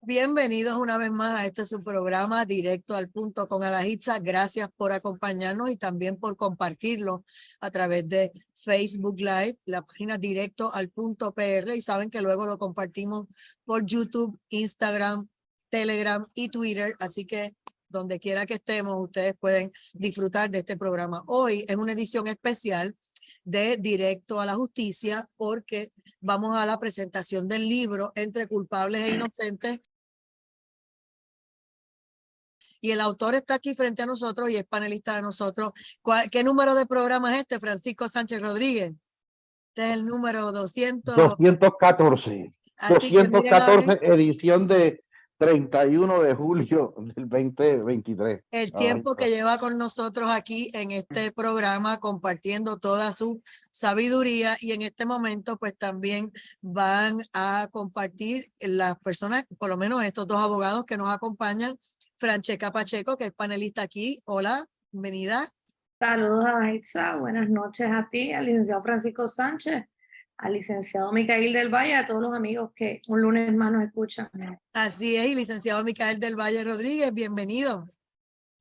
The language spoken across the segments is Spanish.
Bienvenidos una vez más a este su programa Directo al Punto con Adahitza. Gracias por acompañarnos y también por compartirlo a través de Facebook Live, la página Directo al Punto PR, y saben que luego lo compartimos por YouTube, Instagram, Telegram y Twitter, así que donde quiera que estemos ustedes pueden disfrutar de este programa. Hoy es una edición especial de Directo a la Justicia porque vamos a la presentación del libro Entre culpables e inocentes. Y el autor está aquí frente a nosotros y es panelista de nosotros. ¿Qué número de programa es este, Francisco Sánchez Rodríguez? Este es el número 200. 214. Así que miren a ver 214, edición de 31 de julio del 2023. el tiempo que lleva con nosotros aquí en este programa compartiendo toda su sabiduría, y en este momento pues también van a compartir las personas, por lo menos estos dos abogados que nos acompañan. Francesca Pacheco, que es panelista aquí. Hola, bienvenida. Saludos a Daitza, buenas noches a ti, al licenciado Francisco Sánchez, al licenciado Micael del Valle, a todos los amigos que un lunes más nos escuchan. Así es, y licenciado Micael del Valle Rodríguez, bienvenido.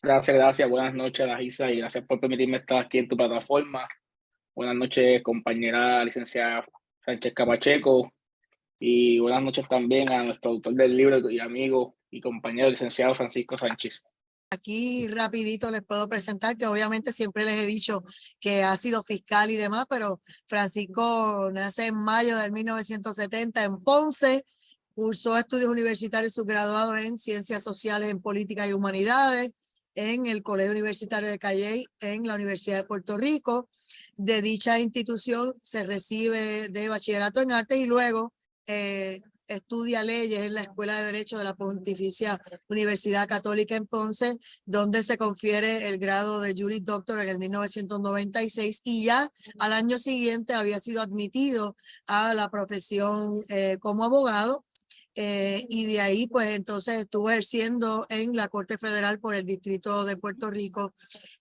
Gracias. Buenas noches, Daitza, y gracias por permitirme estar aquí en tu plataforma. Buenas noches, compañera licenciada Francesca Pacheco, y buenas noches también a nuestro autor del libro y amigo y compañero licenciado Francisco Sánchez. Aquí rapidito les puedo presentar que obviamente siempre les he dicho que ha sido fiscal y demás, pero Francisco nace en mayo de 1970 en Ponce, cursó estudios universitarios subgraduados en Ciencias Sociales, en Política y Humanidades, en el Colegio Universitario de Calley, en la Universidad de Puerto Rico. De dicha institución se recibe de bachillerato en artes y luego estudia leyes en la Escuela de Derecho de la Pontificia Universidad Católica en Ponce, donde se confiere el grado de Juris Doctor en el 1996, y ya al año siguiente había sido admitido a la profesión como abogado. Y de ahí pues entonces estuvo ejerciendo en la Corte Federal por el Distrito de Puerto Rico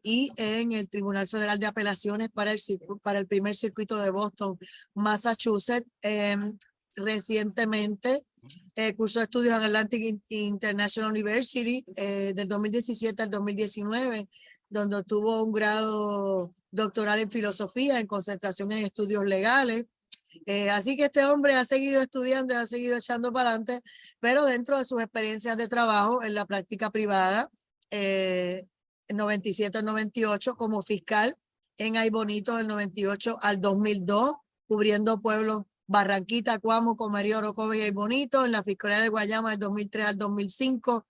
y en el Tribunal Federal de Apelaciones para el primer circuito de Boston, Massachusetts. Recientemente cursó estudios en Atlantic International University del 2017 al 2019, donde obtuvo un grado doctoral en filosofía en concentración en estudios legales. Así que este hombre ha seguido estudiando, ha seguido echando para adelante, pero dentro de sus experiencias de trabajo en la práctica privada, en 97 al 98 como fiscal en Ay Bonito del 98 al 2002, cubriendo pueblos Barranquita, Cuamo, Comerío, Orocovis y Ay Bonito, en la Fiscalía de Guayama del 2003 al 2005,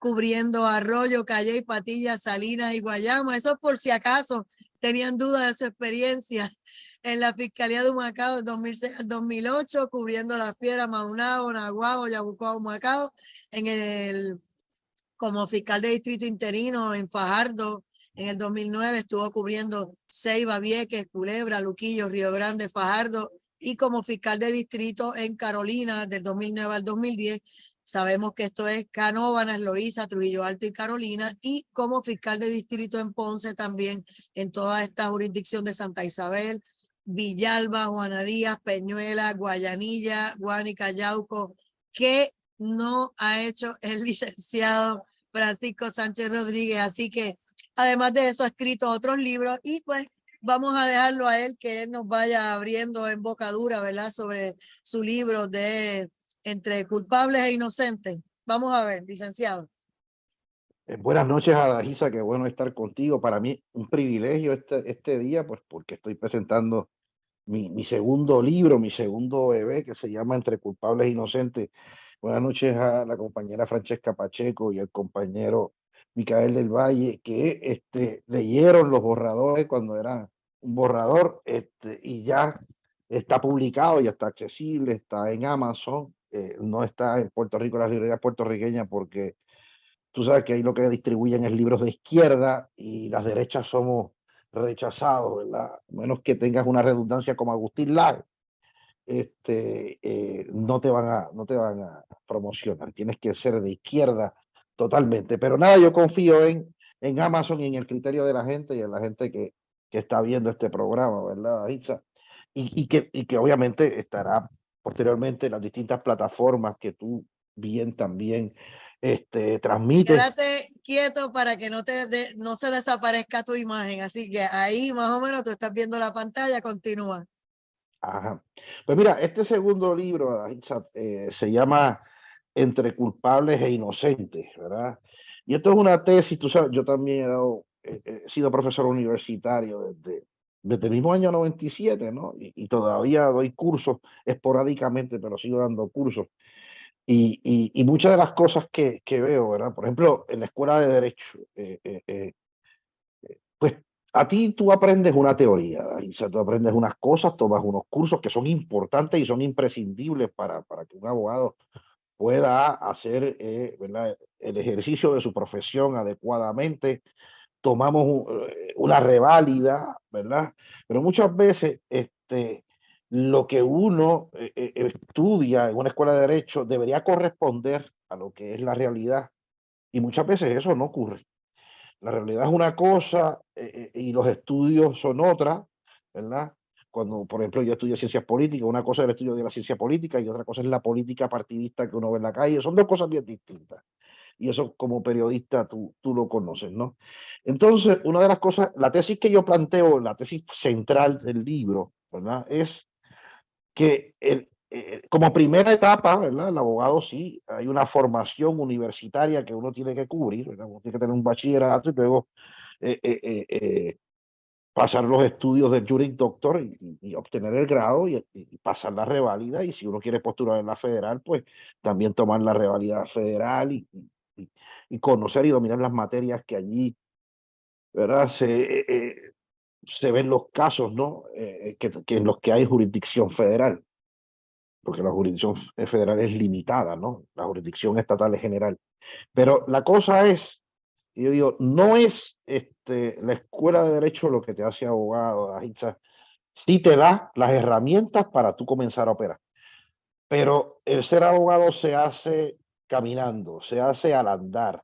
cubriendo Arroyo, Calley, Patillas, Salinas y Guayama. Eso por si acaso tenían dudas de su experiencia. En la Fiscalía de Humacao del 2006 al 2008, cubriendo Las Piedras, Maunao, Naguabo, Yabucoa, Humacao, como fiscal de distrito interino en Fajardo. En el 2009 estuvo cubriendo Ceiba, Vieques, Culebra, Luquillo, Río Grande, Fajardo, y como fiscal de distrito en Carolina del 2009 al 2010. Sabemos que esto es Canóvanas, Loíza, Trujillo Alto y Carolina, y como fiscal de distrito en Ponce también, en toda esta jurisdicción de Santa Isabel, Villalba, Juana Díaz, Peñuela, Guayanilla, Guánica, Yauco. ¿Qué no ha hecho el licenciado Francisco Sánchez Rodríguez? Así que además de eso ha escrito otros libros, y pues vamos a dejarlo a él que él nos vaya abriendo en bocadura, ¿verdad?, sobre su libro de Entre culpables e inocentes. Vamos a ver, licenciado. Buenas noches, Adahitza, qué bueno estar contigo. Para mí un privilegio este día, pues porque estoy presentando mi segundo libro, mi segundo bebé, que se llama Entre culpables e inocentes. Buenas noches a la compañera Francesca Pacheco y al compañero Micael del Valle, que leyeron los borradores cuando era un borrador, y ya está publicado, ya está accesible, está en Amazon. No está en Puerto Rico, las librerías puertorriqueñas, porque tú sabes que ahí lo que distribuyen es libros de izquierda y las derechas somos rechazados, ¿verdad? A menos que tengas una redundancia como Agustín Laje, no te van a promocionar. Tienes que ser de izquierda totalmente. Pero nada, yo confío en Amazon y en el criterio de la gente y en la gente que está viendo este programa, ¿verdad, Itza? Y que obviamente estará posteriormente en las distintas plataformas que tú bien también. Transmites. Quédate quieto para que no se desaparezca tu imagen. Así que ahí más o menos tú estás viendo la pantalla, continúa. Ajá. Pues mira, este segundo libro, Aisha, se llama Entre culpables e inocentes, ¿verdad? Y esto es una tesis, tú sabes, yo también he sido profesor universitario desde el mismo año 97, ¿no? Y todavía doy cursos esporádicamente, pero sigo dando cursos. Y muchas de las cosas que veo, ¿verdad? Por ejemplo, en la escuela de Derecho, pues a ti tú aprendes una teoría, Isa, tú aprendes unas cosas, tomas unos cursos que son importantes y son imprescindibles para que un abogado pueda hacer, ¿verdad?, el ejercicio de su profesión adecuadamente. Tomamos una reválida, ¿verdad? Pero muchas veces lo que uno estudia en una escuela de derecho debería corresponder a lo que es la realidad y muchas veces eso no ocurre. La realidad es una cosa y los estudios son otra, ¿verdad? Cuando, por ejemplo, yo estudio ciencias políticas, una cosa es el estudio de la ciencia política y otra cosa es la política partidista que uno ve en la calle. Son dos cosas bien distintas. Y eso como periodista tú lo conoces, ¿no? Entonces, una de las cosas, la tesis que yo planteo, la tesis central del libro, ¿verdad? Es que como primera etapa, ¿verdad? El abogado sí, hay una formación universitaria que uno tiene que cubrir, ¿verdad? Uno tiene que tener un bachillerato y luego eh, eh, eh, eh, pasar los estudios del Juris Doctor y obtener el grado y pasar la reválida. Y si uno quiere postular en la federal, pues también tomar la reválida federal y conocer y dominar las materias que allí, ¿verdad? Se ven los casos, ¿no? Que en los que hay jurisdicción federal, porque la jurisdicción federal es limitada, ¿no? La jurisdicción estatal es general. Pero la cosa es, yo digo, no es la escuela de derecho lo que te hace abogado, Ajitza. Sí te da las herramientas para tú comenzar a operar. Pero el ser abogado se hace caminando, se hace al andar,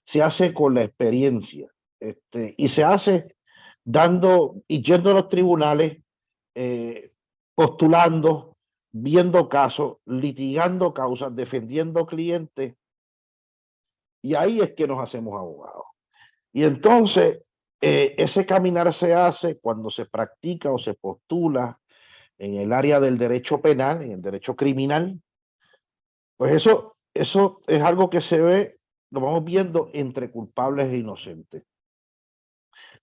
se hace con la experiencia, y se hace dando y yendo a los tribunales, postulando, viendo casos, litigando causas, defendiendo clientes, y ahí es que nos hacemos abogados. Y entonces, ese caminar se hace cuando se practica o se postula en el área del derecho penal, en el derecho criminal. Pues eso es algo que se ve, lo vamos viendo entre culpables e inocentes.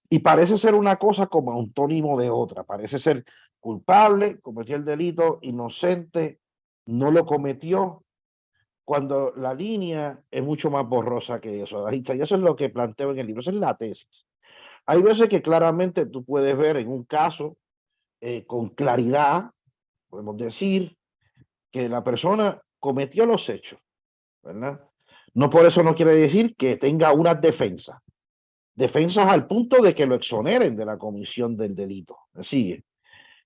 Y parece ser una cosa como antónimo de otra. Parece ser culpable, cometió el delito, inocente, no lo cometió, cuando la línea es mucho más borrosa que eso. Y eso es lo que planteo en el libro, esa es la tesis. Hay veces que claramente tú puedes ver en un caso con claridad, podemos decir, que la persona cometió los hechos, ¿verdad? No por eso no quiere decir que tenga unas defensas. Defensas al punto de que lo exoneren de la comisión del delito. ¿Me sigue?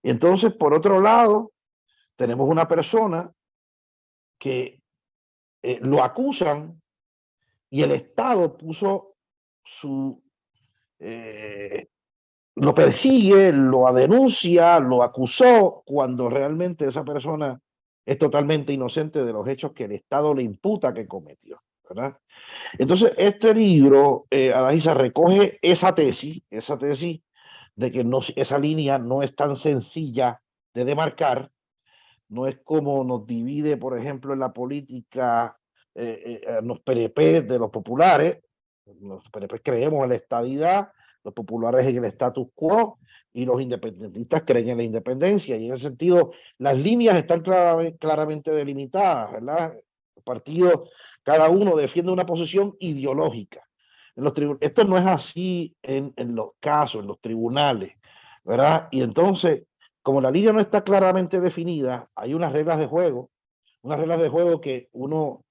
Entonces, por otro lado, tenemos una persona que lo acusan y el Estado puso su lo persigue, lo denuncia, lo acusó, cuando realmente esa persona es totalmente inocente de los hechos que el Estado le imputa que cometió, ¿verdad? Entonces, este libro, Adahisa, recoge esa tesis de que no, esa línea no es tan sencilla de demarcar, no es como nos divide, por ejemplo, en la política los PNP de los populares. Los PNP creemos en la estadidad, los populares en el status quo y los independentistas creen en la independencia. Y en ese sentido, las líneas están claramente delimitadas, ¿verdad? Los partidos, cada uno defiende una posición ideológica. Esto no es así en los casos, en los tribunales, ¿verdad? Y entonces, como la línea no está claramente definida, hay unas reglas de juego que uno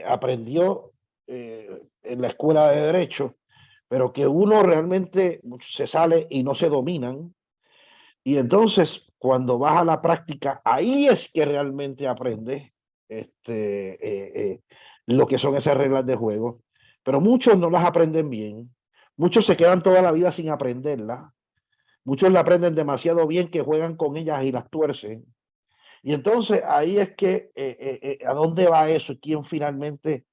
aprendió en la escuela de derecho, pero que uno realmente se sale y no se dominan. Y entonces, cuando vas a la práctica, ahí es que realmente aprendes lo que son esas reglas de juego. Pero muchos no las aprenden bien, muchos se quedan toda la vida sin aprenderlas, muchos la aprenden demasiado bien que juegan con ellas y las tuercen. Y entonces ahí es que, ¿a dónde va eso? ¿Quién finalmente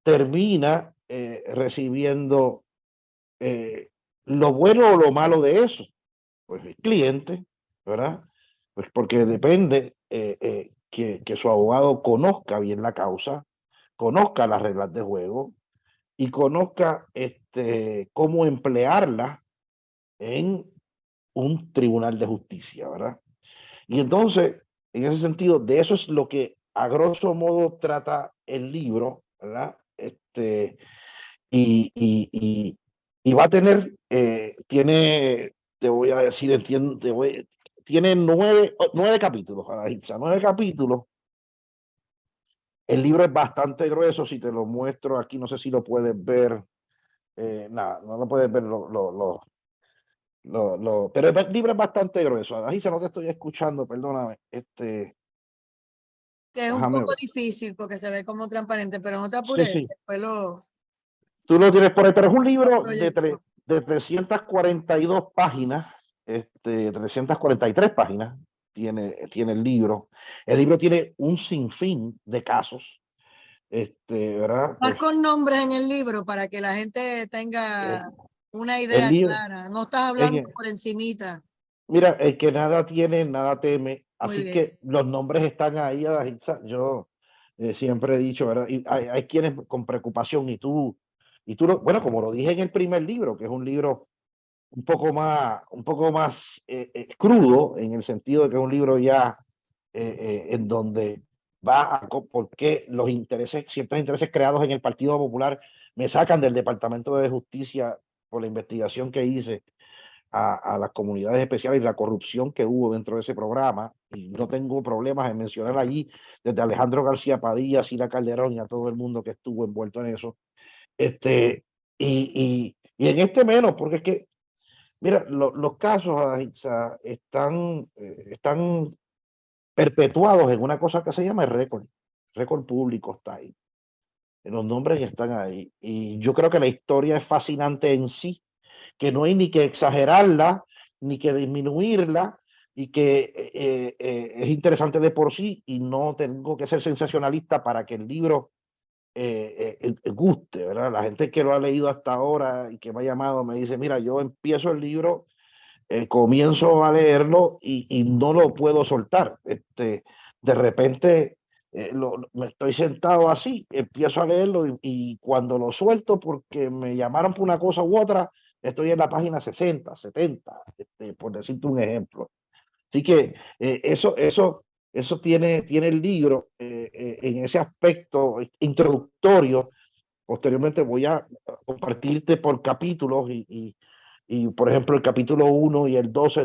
termina recibiendo lo bueno o lo malo de eso? Pues el cliente, ¿verdad? Pues porque depende que su abogado conozca bien la causa, conozca las reglas de juego y conozca cómo emplearla en un tribunal de justicia, ¿verdad? Y entonces, en ese sentido, de eso es lo que a grosso modo trata el libro, ¿verdad? Y va a tener, te voy a decir, tiene nueve capítulos, Adaitza, 9 capítulos. El libro es bastante grueso, si te lo muestro aquí, no sé si lo puedes ver, nada, no lo puedes ver, pero el libro es bastante grueso. Adaitza, no te estoy escuchando, perdóname, Que es un déjame poco ver. difícil porque se ve como transparente, pero no te Sí, apures, sí, después tú lo tienes por ahí, pero es un lo libro proyecto. de 342 páginas, 343 páginas tiene el libro. El libro tiene un sinfín de casos, ¿verdad? Vas Pues con nombres en el libro para que la gente eh, tenga una el idea libro, clara. No estás en hablando el- por encimita. mira, el que nada tiene, nada teme. Muy Así bien. que los nombres están ahí, Adaitza. Yo siempre he dicho, ¿verdad? Y hay quienes con preocupación, bueno, como lo dije en el primer libro, que es un libro un poco más crudo, en el sentido de que es un libro ya en donde por qué ciertos intereses creados en el Partido Popular me sacan del Departamento de Justicia por la investigación que hice a las comunidades especiales y la corrupción que hubo dentro de ese programa. Y no tengo problemas en mencionar allí desde Alejandro García Padilla, Sila Calderón y a todo el mundo que estuvo envuelto en eso. Y en este menos, porque es que mira, los casos, Adaitza, están perpetuados en una cosa que se llama el récord. Récord público está ahí. Los nombres están ahí. Y yo creo que la historia es fascinante en sí, que no hay ni que exagerarla, ni que disminuirla, y que es interesante de por sí, y no tengo que ser sensacionalista para que el libro guste, ¿verdad? La gente que lo ha leído hasta ahora y que me ha llamado me dice, mira, yo empiezo el libro, comienzo a leerlo y no lo puedo soltar. De repente me estoy sentado así, empiezo a leerlo y cuando lo suelto porque me llamaron por una cosa u otra, estoy en la página 60, 70, por decirte un ejemplo. Así que eso tiene el libro en ese aspecto introductorio. Posteriormente voy a compartirte por capítulos y, por ejemplo, el capítulo 1 y el 2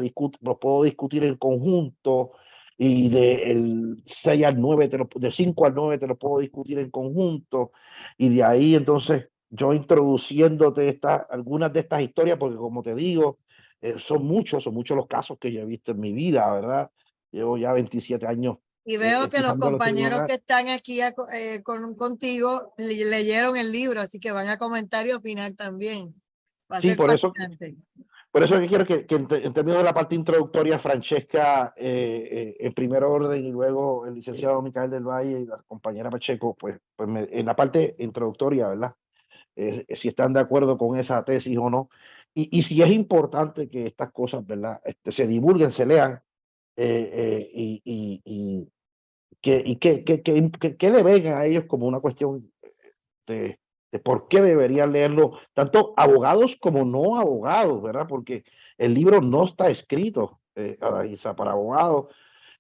los puedo discutir en conjunto y del 6 al 9, de 5 al 9 te lo puedo discutir en conjunto y de ahí entonces yo introduciéndote algunas de estas historias, porque como te digo, son muchos los casos que yo he visto en mi vida, ¿verdad? Llevo ya 27 años Y veo que los pisando los compañeros que tribunales. están aquí contigo leyeron el libro, así que van a comentar y opinar también. Va a Sí, ser fascinante. por eso es que quiero que en términos de la parte introductoria, Francesca, en primer orden, y luego el licenciado Micael del Valle y la compañera Pacheco, pues en la parte introductoria, ¿verdad? Si están de acuerdo con esa tesis o no. Y si es importante que estas cosas, ¿verdad? Se divulguen, se lean, y que le vengan a ellos como una cuestión de, de por qué deberían leerlo tanto abogados como no abogados, ¿verdad? Porque el libro no está escrito para abogados.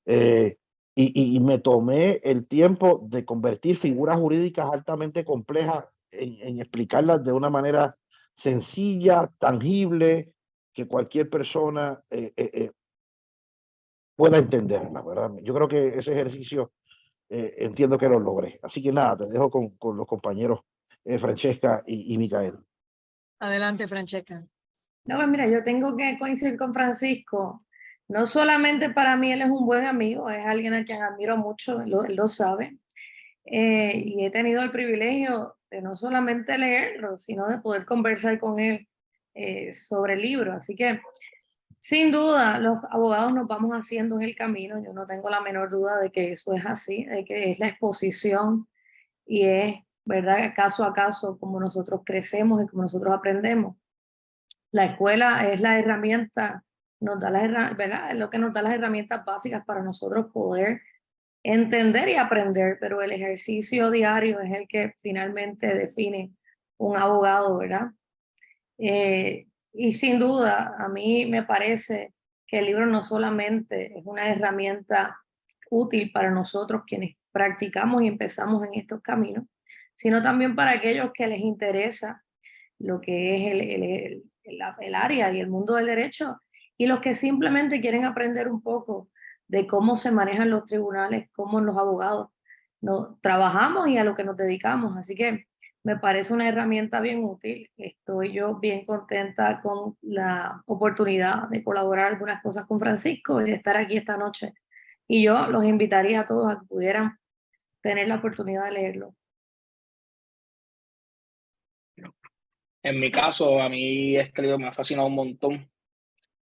eh, y me tomé el tiempo de convertir figuras jurídicas altamente complejas en explicarlas de una manera sencilla, tangible, que cualquier persona pueda entenderla, ¿verdad? Yo creo que ese ejercicio entiendo que lo logré. Así que nada, te dejo con los compañeros Francesca y Micael. Adelante, Francesca. No, pues mira, yo tengo que coincidir con Francisco. No solamente para mí él es un buen amigo, es alguien a quien admiro mucho, él lo sabe. Y he tenido el privilegio de no solamente leerlo, sino de poder conversar con él sobre el libro. Así que Sin duda, los abogados nos vamos haciendo en el camino. Yo no tengo la menor duda de que eso es así, de que es la exposición y es, ¿verdad?, caso a caso como nosotros crecemos y como nosotros aprendemos. La escuela es la herramienta, nos da ¿verdad?, es lo que nos da las herramientas básicas para nosotros poder entender y aprender, pero el ejercicio diario es el que finalmente define un abogado, ¿verdad? Y sin duda, a mí me parece que el libro no solamente es una herramienta útil para nosotros quienes practicamos y empezamos en estos caminos, sino también para aquellos que les interesa lo que es el área y el mundo del derecho, y los que simplemente quieren aprender un poco de cómo se manejan los tribunales, cómo los abogados trabajamos y a lo que nos dedicamos. Así que me parece una herramienta bien útil. Estoy yo bien contenta con la oportunidad de colaborar algunas cosas con Francisco y de estar aquí esta noche. Y yo los invitaría a todos a que pudieran tener la oportunidad de leerlo. En mi caso, a mí este libro me ha fascinado un montón,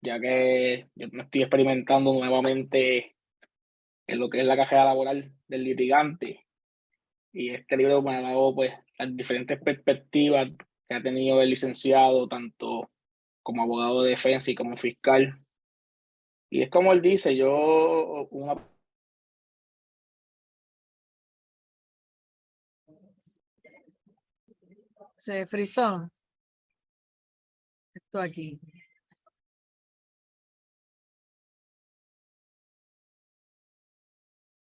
ya que yo me estoy experimentando nuevamente en lo que es la carrera laboral del litigante. Y este libro me ha dado pues las diferentes perspectivas que ha tenido el licenciado, tanto como abogado de defensa y como fiscal. Y es como él dice, Se frizó. Esto aquí.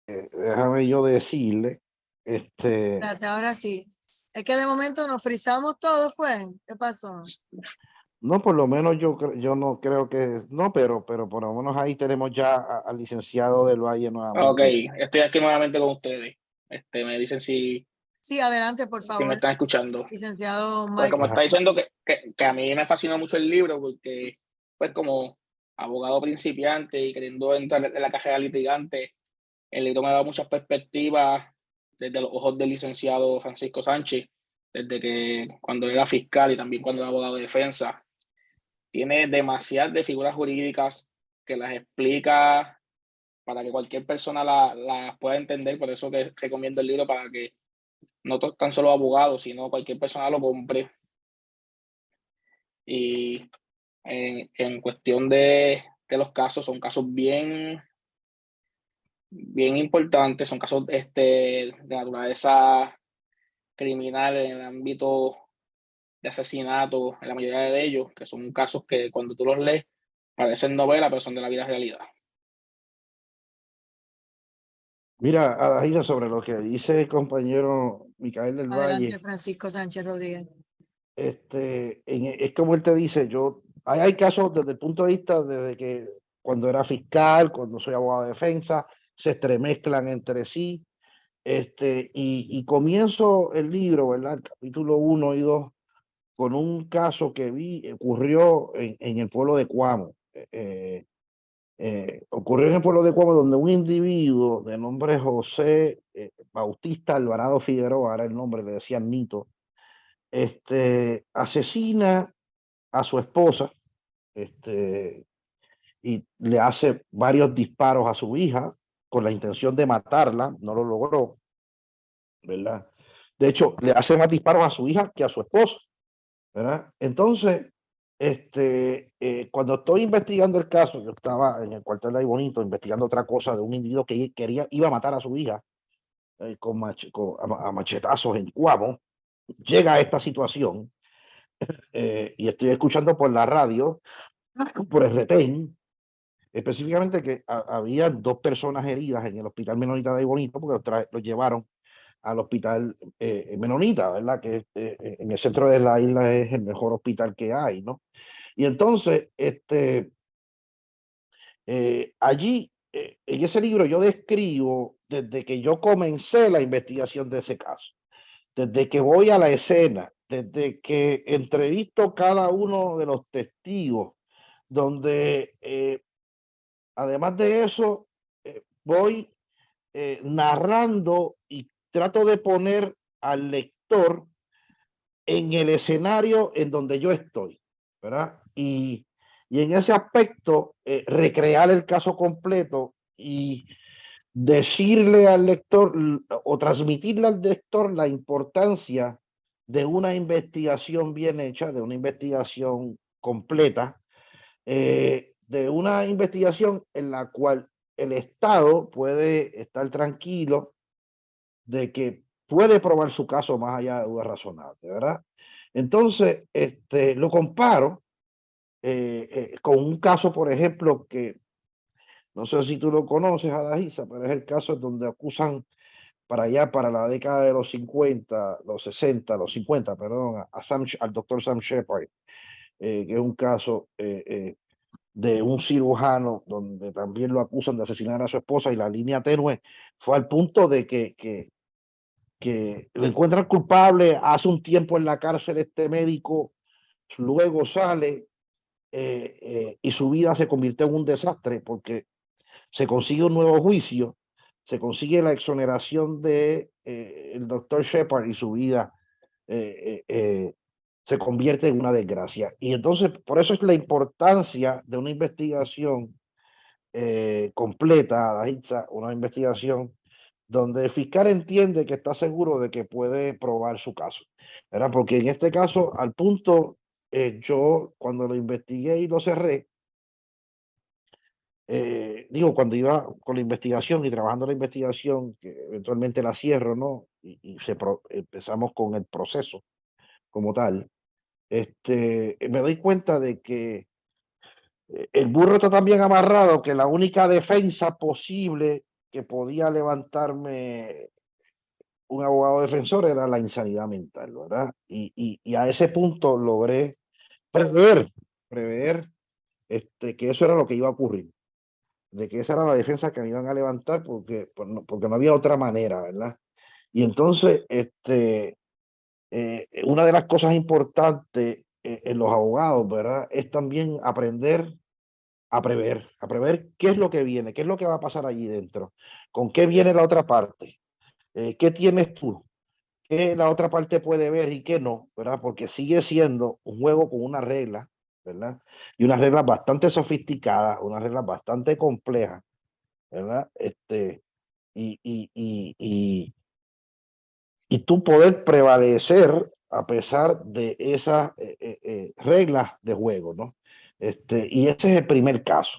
Déjame yo decirle, Espérate, ahora sí. Es que de momento nos frizamos todos, ¿fue? ¿Qué pasó? no, por lo menos yo no creo que, no, pero por lo menos ahí tenemos ya al licenciado del Valle Ok, nuevamente. estoy aquí nuevamente con ustedes. Me dicen si Sí, adelante, por me favor, están escuchando. licenciado Pues como Michael. está diciendo que a mí me fascinó mucho el libro, porque pues como abogado principiante y queriendo entrar en la carrera litigante, el libro me da muchas perspectivas desde los ojos del licenciado Francisco Sánchez, desde que cuando era fiscal y también cuando era abogado de defensa. Tiene demasiadas de figuras jurídicas que las explica para que cualquier persona las pueda entender. Por eso que recomiendo el libro, para que no tan solo abogados, sino cualquier persona lo compre. Y en cuestión de los casos, son casos bien importantes, son casos de naturaleza criminal en el ámbito de asesinato, en la mayoría de ellos, que son casos que cuando tú los lees parecen novela, pero son de la vida realidad. Mira, Adaíra, sobre lo que dice el compañero Micael del Adelante, Valle, Francisco Sánchez Rodríguez. es como él te dice, hay casos desde el punto de vista desde que cuando era fiscal, cuando soy abogado de defensa, se entremezclan entre sí, y comienzo el libro, ¿verdad? El capítulo 1 y 2, con un caso que ocurrió en el pueblo de Cuamo. Ocurrió en el pueblo de Cuamo, donde un individuo de nombre José Bautista Alvarado Figueroa, era el nombre, le decían Nito, asesina a su esposa, y le hace varios disparos a su hija con la intención de matarla, no lo logró, ¿verdad? De hecho, le hace más disparos a su hija que a su esposa, ¿verdad? Entonces, cuando estoy investigando el caso, yo estaba en el cuartel de Ahí Bonito investigando otra cosa de un individuo que iba a matar a su hija a machetazos en Cuamo. Llega a esta situación, y estoy escuchando por la radio, por el retén, específicamente que había 2 personas heridas en el hospital Menonita de Ahí Bonito, porque los llevaron al hospital Menonita, ¿verdad? Que en el centro de la isla es el mejor hospital que hay, ¿no? Y entonces, allí, en ese libro yo describo desde que yo comencé la investigación de ese caso, desde que voy a la escena, desde que entrevisto cada uno de los testigos, donde además de eso, voy narrando y trato de poner al lector en el escenario en donde yo estoy, ¿verdad? Y y en ese aspecto recrear el caso completo y decirle al lector o transmitirle al lector la importancia de una investigación bien hecha, de una investigación completa, de una investigación en la cual el Estado puede estar tranquilo de que puede probar su caso más allá de dudas razonables, ¿verdad? Entonces, lo comparo con un caso, por ejemplo, que no sé si tú lo conoces, Adahisa, pero es el caso donde acusan para allá, para la década de los 50, los 60, los 50, perdón, al doctor Sam Shepard, que es un caso de un cirujano donde también lo acusan de asesinar a su esposa y la línea tenue fue al punto de que lo encuentran culpable, hace un tiempo en la cárcel este médico, luego sale y su vida se convirtió en un desastre porque se consigue un nuevo juicio, se consigue la exoneración de el doctor Shepard y su vida se convierte en una desgracia. Y entonces, por eso es la importancia de una investigación completa, una investigación donde el fiscal entiende que está seguro de que puede probar su caso, ¿verdad? Porque en este caso, al punto, yo cuando lo investigué y lo cerré, digo, cuando iba con la investigación y trabajando la investigación, que eventualmente la cierro, ¿no? Y empezamos con el proceso como tal, me doy cuenta de que el burro está tan bien amarrado que la única defensa posible que podía levantarme un abogado defensor era la insanidad mental, ¿verdad? Y a ese punto logré prever que eso era lo que iba a ocurrir, de que esa era la defensa que me iban a levantar porque no había otra manera, ¿verdad? Y entonces, una de las cosas importantes en los abogados, ¿verdad? Es también aprender a prever qué es lo que viene, qué es lo que va a pasar allí dentro, con qué viene la otra parte, qué tienes tú, qué la otra parte puede ver y qué no, ¿verdad? Porque sigue siendo un juego con una regla, ¿verdad? Y unas reglas bastante sofisticadas, unas reglas bastante complejas, ¿verdad? Y tú poder prevalecer a pesar de esas reglas de juego, ¿no? Y ese es el primer caso.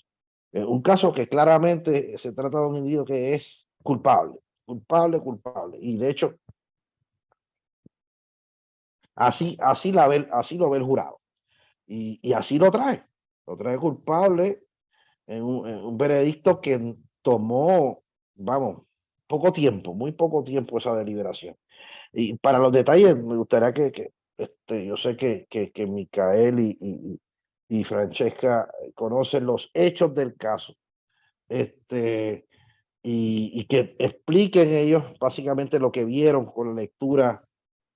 Un caso que claramente se trata de un individuo que es culpable, culpable. Y de hecho, así lo ve el jurado. Y así lo trae culpable en un veredicto que tomó, vamos, muy poco tiempo esa deliberación. Y para los detalles, me gustaría yo sé que Micael y Francesca conocen los hechos del caso, y que expliquen ellos básicamente lo que vieron con la lectura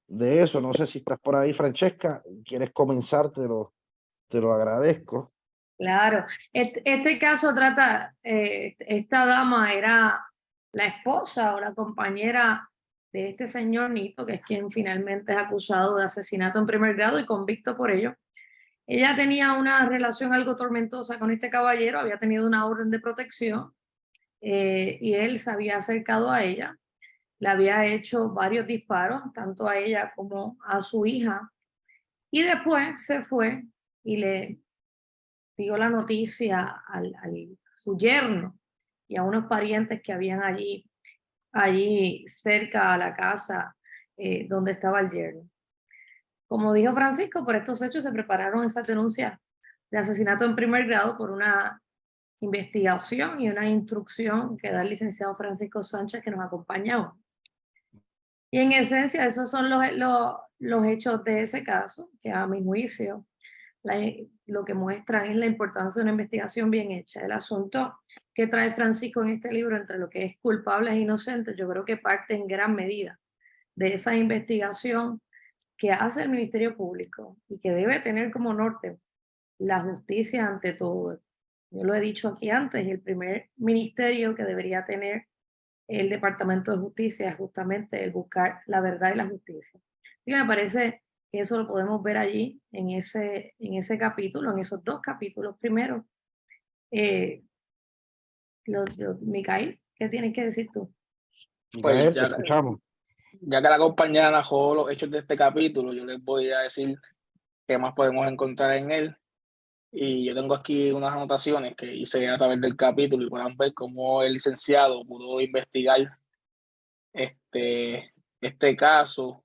de eso. No sé si estás por ahí, Francesca, quieres comenzar, te lo agradezco. Claro, este caso trata, esta dama era la esposa o la compañera de este señor Nito, que es quien finalmente es acusado de asesinato en primer grado y convicto por ello. Ella tenía una relación algo tormentosa con este caballero, había tenido una orden de protección y él se había acercado a ella, le había hecho varios disparos, tanto a ella como a su hija, y después se fue y le dio la noticia a su yerno y a unos parientes que habían allí cerca a la casa donde estaba el yerno. Como dijo Francisco, por estos hechos se prepararon esas denuncias de asesinato en primer grado por una investigación y una instrucción que da el licenciado Francisco Sánchez, que nos acompaña hoy. Y en esencia, esos son los hechos de ese caso, que a mi juicio lo que muestran es la importancia de una investigación bien hecha. El asunto que trae Francisco en este libro, entre lo que es culpables e inocentes, yo creo que parte en gran medida de esa investigación que hace el Ministerio Público y que debe tener como norte la justicia ante todo. Yo lo he dicho aquí antes, el primer ministerio que debería tener el Departamento de Justicia es justamente el buscar la verdad y la justicia. Y me parece que Eso lo podemos ver allí en ese capítulo, en esos 2 capítulos primero. Micael, ¿qué tienes que decir tú? Pues Micael, te ya, escuchamos. ya que la compañera narró los hechos de este capítulo, yo les voy a decir qué más podemos encontrar en él. Y yo tengo aquí unas anotaciones que hice a través del capítulo y puedan ver cómo el licenciado pudo investigar este caso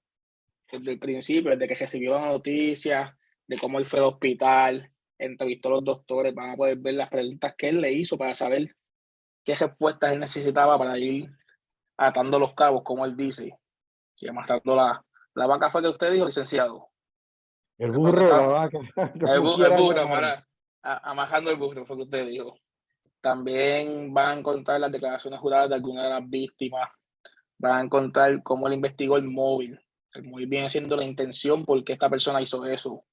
desde el principio, desde que recibió la noticia, de cómo él fue al hospital, entrevistó a los doctores. Van a poder ver las preguntas que él le hizo para saber qué respuestas él necesitaba para ir atando los cabos, como él dice. Sí, amarrando la vaca fue que usted dijo, licenciado. El Creo que burro, la estaba, vaca, el, como el quieran burro, llamarlo. amarrando el burro fue que usted dijo. También van a encontrar las declaraciones juradas de algunas de las víctimas. Van a encontrar cómo él investigó el móvil. El móvil viene siendo la intención por qué esta persona hizo eso.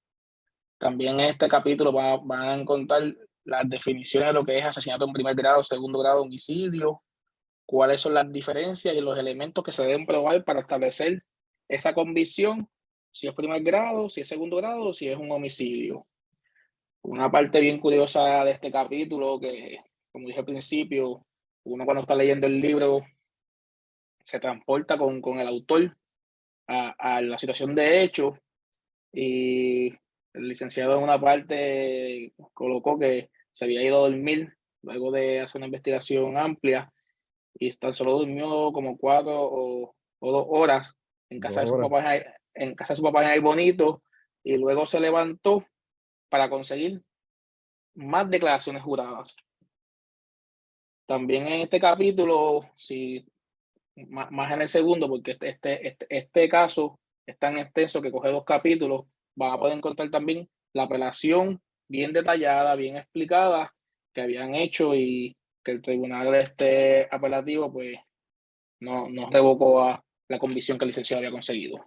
También en este capítulo van a encontrar las definiciones de lo que es asesinato en primer grado, segundo grado, homicidio, cuáles son las diferencias y los elementos que se deben probar para establecer esa convicción, si es primer grado, si es segundo grado o si es un homicidio. Una parte bien curiosa de este capítulo que, como dije al principio, uno cuando está leyendo el libro se transporta con el autor a la situación de hecho, y el licenciado en una parte colocó que se había ido a dormir luego de hacer una investigación amplia y tan solo durmió como 4 o 2 horas en casa de su Ahora, papá en casa de su papá en Ay Bonito, y luego se levantó para conseguir más declaraciones juradas. También en este capítulo, si más en el segundo, porque este caso es tan extenso que coge 2 capítulos, van a poder encontrar también la apelación bien detallada, bien explicada que habían hecho y que el tribunal apelativo pues no revocó la convicción que el licenciado había conseguido.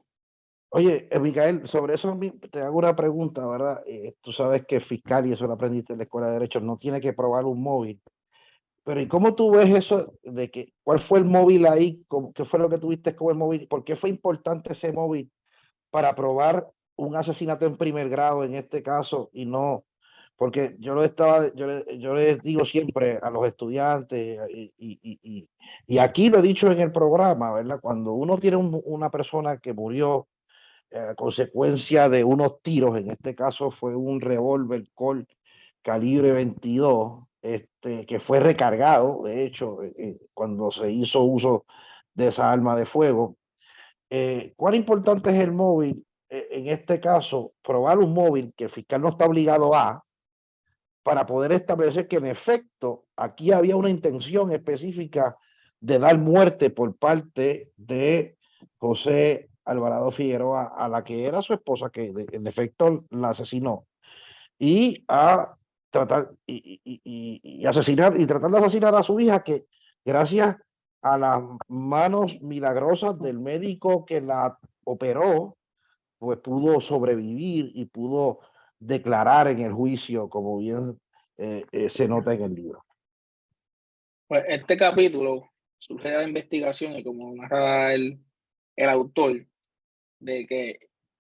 oye, Micael, sobre eso te hago una pregunta, ¿verdad? Tú sabes que fiscal, y eso lo aprendiste en la Escuela de Derecho, no tiene que probar un móvil. Pero ¿y cómo tú ves eso de que cuál fue el móvil ahí? ¿Qué fue lo que tuviste con el móvil? ¿Por qué fue importante ese móvil para probar un asesinato en primer grado en este caso y no? Porque yo les digo siempre a los estudiantes y aquí lo he dicho en el programa, ¿verdad? Cuando uno tiene una persona que murió a consecuencia de unos tiros, en este caso fue un revólver Colt calibre 22, que fue recargado, de hecho, cuando se hizo uso de esa arma de fuego. ¿Cuán importante es el móvil? En este caso, probar un móvil que el fiscal no está obligado para poder establecer que en efecto aquí había una intención específica de dar muerte por parte de José Alvarado Figueroa a la que era su esposa, que en efecto la asesinó, y a tratar y asesinar y tratar de asesinar a su hija, que gracias a las manos milagrosas del médico que la operó, pues pudo sobrevivir y pudo declarar en el juicio, como bien se nota en el libro. Pues este capítulo surge de la investigación y como narra el autor, de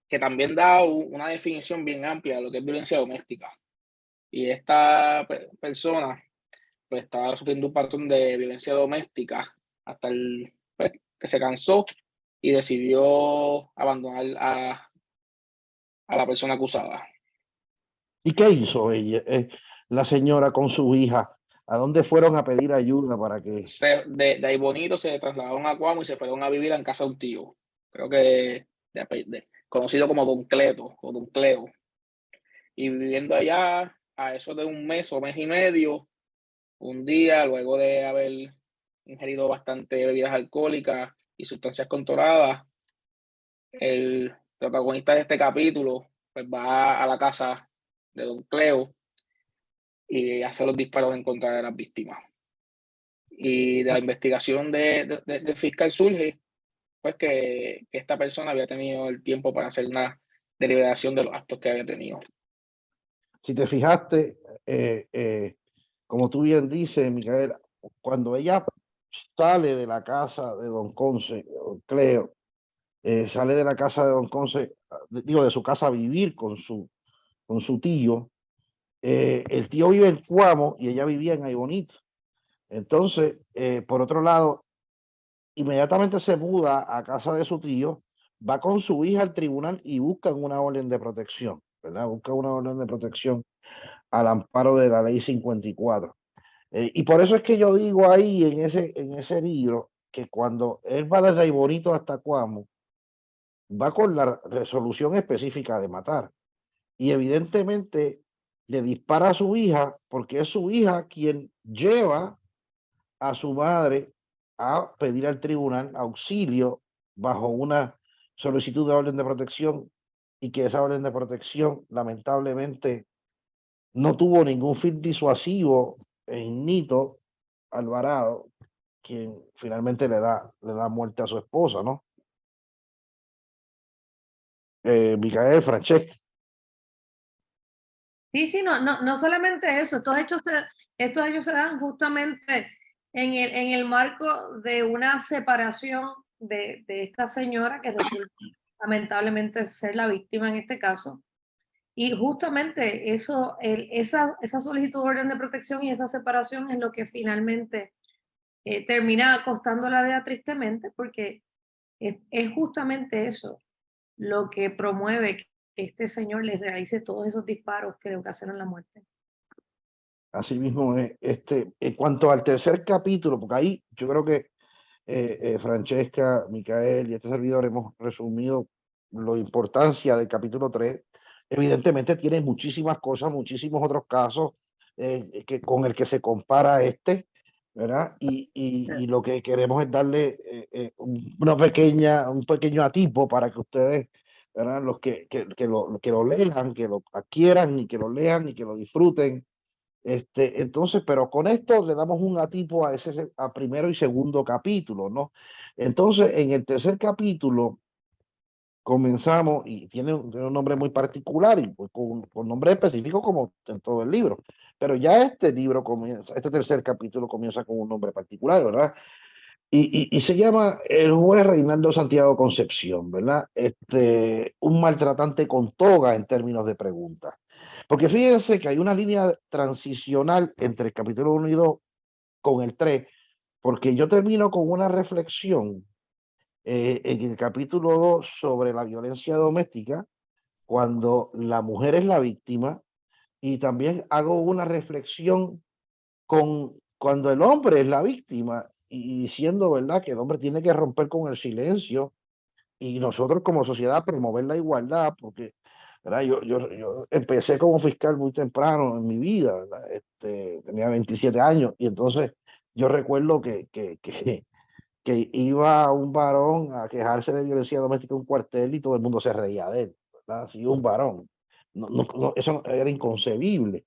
que también da una definición bien amplia de lo que es violencia doméstica. Y esta persona pues estaba sufriendo un patrón de violencia doméstica hasta pues, que se cansó y decidió abandonar a la persona acusada. ¿Y qué hizo ella, la señora con su hija? ¿A dónde fueron a pedir ayuda para que? De ahí Bonito se trasladaron a Cuamo y se fueron a vivir en casa de un tío, creo que conocido como Don Cleto o Don Cleo. Y viviendo allá a eso de un mes o mes y medio, un día, luego de haber ingerido bastante bebidas alcohólicas y sustancias controladas, el protagonista de este capítulo pues va a la casa de Don Cleo y hace los disparos en contra de las víctimas. Y de la investigación del fiscal surge pues que esta persona había tenido el tiempo para hacer una deliberación de los actos que había tenido. Si te fijaste, como tú bien dices, Micaela, cuando ella sale de la casa de don Conce, Cleo, sale de la casa de don Conce, digo, de su casa a vivir con su tío. El tío vive en Cuamo y ella vivía en Aybonito. Entonces, por otro lado, inmediatamente se muda a casa de su tío, va con su hija al tribunal y buscan una orden de protección, ¿verdad? Buscan una orden de protección al amparo de la ley 54. Y por eso es que yo digo ahí en ese libro que cuando él va desde Aybonito hasta Cuamo, va con la resolución específica de matar. Y evidentemente le dispara a su hija porque es su hija quien lleva a su madre a pedir al tribunal auxilio bajo una solicitud de orden de protección y que esa orden de protección lamentablemente no tuvo ningún fin disuasivo en Nito Alvarado, quien finalmente le da muerte a su esposa, ¿no? Micael Franceschi. Sí, sí, no solamente eso, estos hechos se dan justamente en el marco de una separación de esta señora que resulta lamentablemente ser la víctima en este caso. Y justamente eso, esa solicitud de orden de protección y esa separación es lo que finalmente termina costando la vida tristemente, porque es justamente eso lo que promueve que este señor les realice todos esos disparos que le ocasionan la muerte. Así mismo es. En cuanto al tercer capítulo, porque ahí yo creo que Francesca, Micael y este servidor hemos resumido la importancia del capítulo 3. Evidentemente tiene muchísimas cosas, muchísimos otros casos con el que se compara ¿verdad? Y lo que queremos es darle un pequeño atipo para que ustedes, ¿verdad? Los que lo lean, que lo adquieran y que lo lean y que lo disfruten. Entonces, pero con esto le damos un atipo a primero y segundo capítulo, ¿no? Entonces, en el tercer capítulo comenzamos, y tiene un nombre muy particular, y pues, con nombre específico como en todo el libro, pero ya este libro comienza, este tercer capítulo comienza con un nombre particular, ¿verdad? Y se llama El juez Reinaldo Santiago Concepción, ¿verdad? Un maltratante con toga en términos de preguntas. Porque fíjense que hay una línea transicional entre el capítulo 1 y 2 con el 3, porque yo termino con una reflexión en el capítulo 2 sobre la violencia doméstica, cuando la mujer es la víctima, y también hago una reflexión cuando el hombre es la víctima y diciendo, ¿verdad?, que el hombre tiene que romper con el silencio y nosotros como sociedad promover la igualdad, porque, ¿verdad? Yo empecé como fiscal muy temprano en mi vida, ¿verdad? Tenía 27 años y entonces yo recuerdo que iba un varón a quejarse de violencia doméstica en un cuartel y todo el mundo se reía de él, ¿verdad? Sí, un varón. Eso era inconcebible.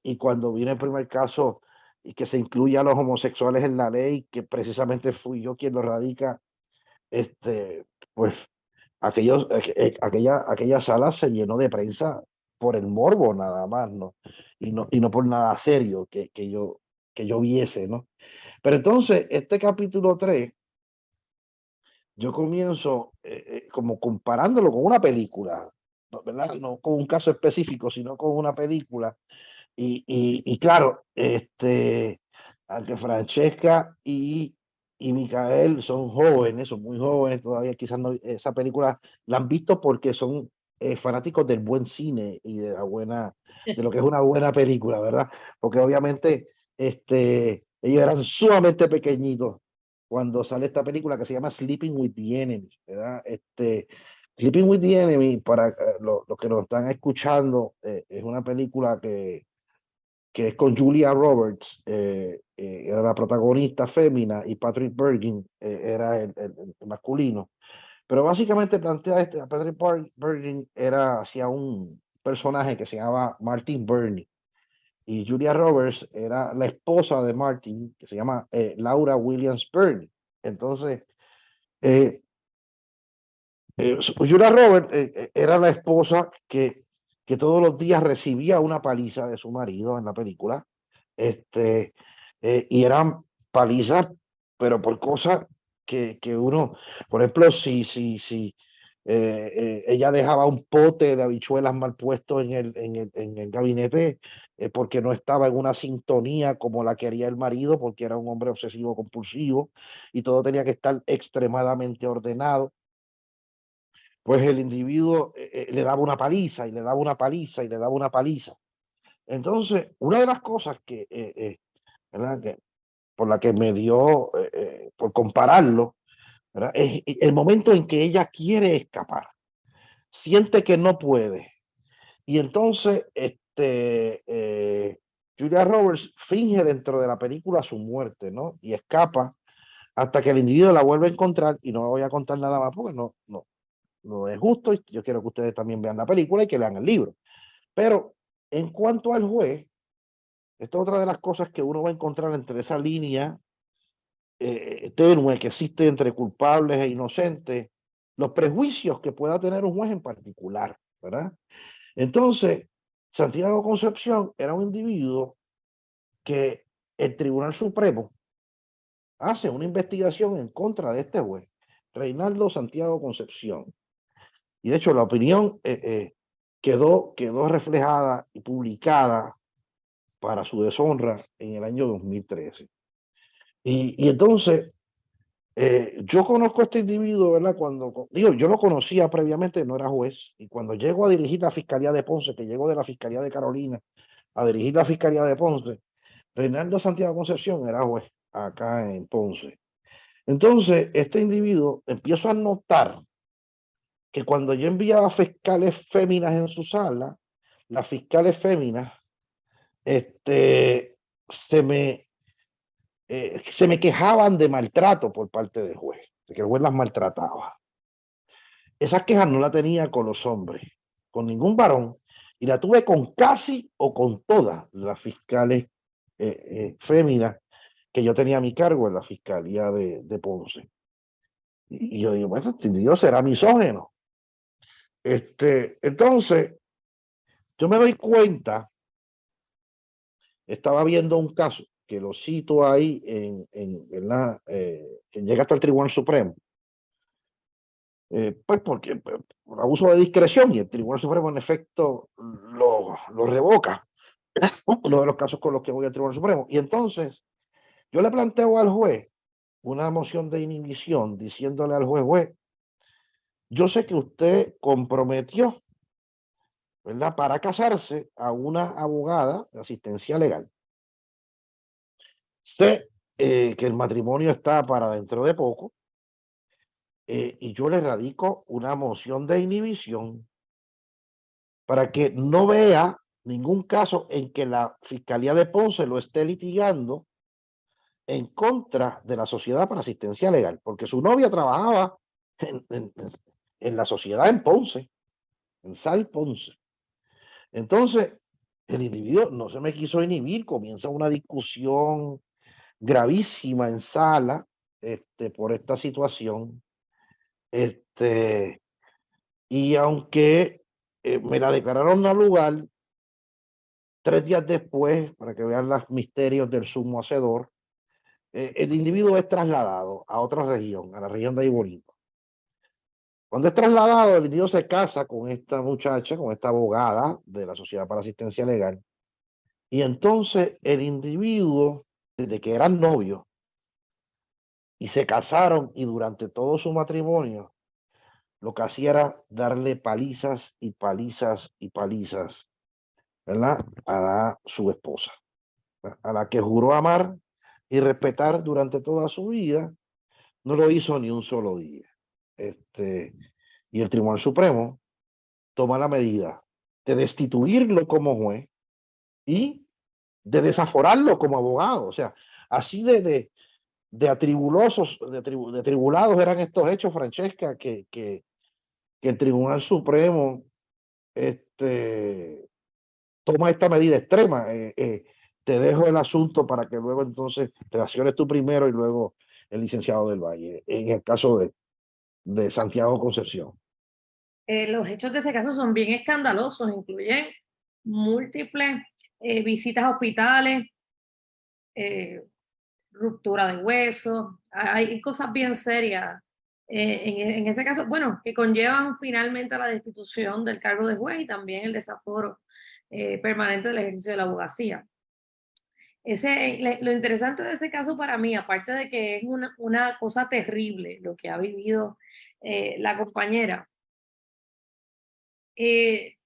Y cuando viene el primer caso y que se incluye a los homosexuales en la ley, que precisamente fui yo quien lo radica, pues aquella sala se llenó de prensa por el morbo nada más, ¿no? Y no por nada serio que yo viese, ¿no? Pero entonces, este capítulo 3 yo comienzo como comparándolo con una película, ¿no? ¿Verdad? No con un caso específico, sino con una película. Y claro, aunque Francesca y Micael son jóvenes, son muy jóvenes todavía, quizás no, esa película la han visto porque son fanáticos del buen cine y de lo que es una buena película, ¿verdad? Porque obviamente ellos eran sumamente pequeñitos cuando sale esta película que se llama Sleeping with the Enemy, ¿verdad? Sleeping with the Enemy, para los que nos están escuchando, es una película que es con Julia Roberts, era la protagonista fémina, y Patrick Bergin era el masculino. Pero básicamente plantea Patrick Bergin hacia un personaje que se llama Martin Burney, y Julia Roberts era la esposa de Martin, que se llama Laura Williams Burney. Entonces, Julia Roberts era la esposa que todos los días recibía una paliza de su marido en la película, y eran palizas, pero por cosas que uno, por ejemplo, si ella dejaba un pote de habichuelas mal puesto en el gabinete porque no estaba en una sintonía como la quería el marido, porque era un hombre obsesivo compulsivo y todo tenía que estar extremadamente ordenado. Pues el individuo le daba una paliza y le daba una paliza y le daba una paliza. Entonces, una de las cosas ¿verdad? Por la que me dio, por compararlo, ¿verdad? Es el momento en que ella quiere escapar, siente que no puede. Y entonces, Julia Roberts finge dentro de la película su muerte, ¿no? Y escapa hasta que el individuo la vuelve a encontrar, y no me voy a contar nada más porque no es justo, y yo quiero que ustedes también vean la película y que lean el libro. Pero en cuanto al juez, esta es otra de las cosas que uno va a encontrar entre esa línea tenue que existe entre culpables e inocentes, los prejuicios que pueda tener un juez en particular, ¿verdad? Entonces, Santiago Concepción era un individuo que el Tribunal Supremo hace una investigación en contra de este juez, Reinaldo Santiago Concepción. Y de hecho, la opinión quedó reflejada y publicada para su deshonra en el año 2013. Y entonces, yo conozco a este individuo, ¿verdad? Digo, yo lo conocía previamente, no era juez, y cuando llego a dirigir la Fiscalía de Ponce, que llego de la Fiscalía de Carolina a dirigir la Fiscalía de Ponce, Reinaldo Santiago Concepción era juez acá en Ponce. Entonces, este individuo, empiezo a notar que cuando yo enviaba fiscales féminas en su sala, las fiscales féminas, se me quejaban de maltrato por parte del juez, de que el juez las maltrataba. Esas quejas no las tenía con los hombres, con ningún varón, y la tuve con casi o con todas las fiscales féminas que yo tenía a mi cargo en la Fiscalía de Ponce. Y yo digo, pues este individuo será misógeno. Entonces, yo me doy cuenta, estaba viendo un caso que lo cito ahí que llega hasta el Tribunal Supremo, pues porque por abuso de discreción, y el Tribunal Supremo en efecto lo revoca, uno de los casos con los que voy al Tribunal Supremo. Y entonces yo le planteo al juez una moción de inhibición diciéndole al juez, yo sé que usted comprometió, ¿verdad?, para casarse a una abogada de asistencia legal. Sé que el matrimonio está para dentro de poco, y yo le radico una moción de inhibición para que no vea ningún caso en que la Fiscalía de Ponce lo esté litigando en contra de la Sociedad para Asistencia Legal, porque su novia trabajaba en la sociedad en Ponce, en Sal Ponce. Entonces, el individuo no se me quiso inhibir, comienza una discusión gravísima en sala por esta situación. Y aunque me la declararon no lugar, 3 días después, para que vean los misterios del sumo hacedor, el individuo es trasladado a otra región, a la región de Iborito. Cuando es trasladado, el individuo se casa con esta muchacha, con esta abogada de la Sociedad para Asistencia Legal, y entonces el individuo, desde que eran novios, y se casaron, y durante todo su matrimonio, lo que hacía era darle palizas y palizas y palizas, ¿verdad?, a su esposa, a la que juró amar y respetar durante toda su vida. No lo hizo ni un solo día. Y el Tribunal Supremo toma la medida de destituirlo como juez y de desaforarlo como abogado. O sea, así de atribulados eran estos hechos, Francesca, que el Tribunal Supremo toma esta medida extrema. Te dejo el asunto para que luego entonces reacciones tú primero y luego el licenciado del Valle, en el caso de Santiago Concepción. Los hechos de este caso son bien escandalosos, incluyen múltiples visitas a hospitales, ruptura de huesos, hay cosas bien serias en ese caso, bueno, que conllevan finalmente a la destitución del cargo de juez y también el desaforo permanente del ejercicio de la abogacía. Lo interesante de ese caso para mí, aparte de que es una cosa terrible lo que ha vivido la compañera,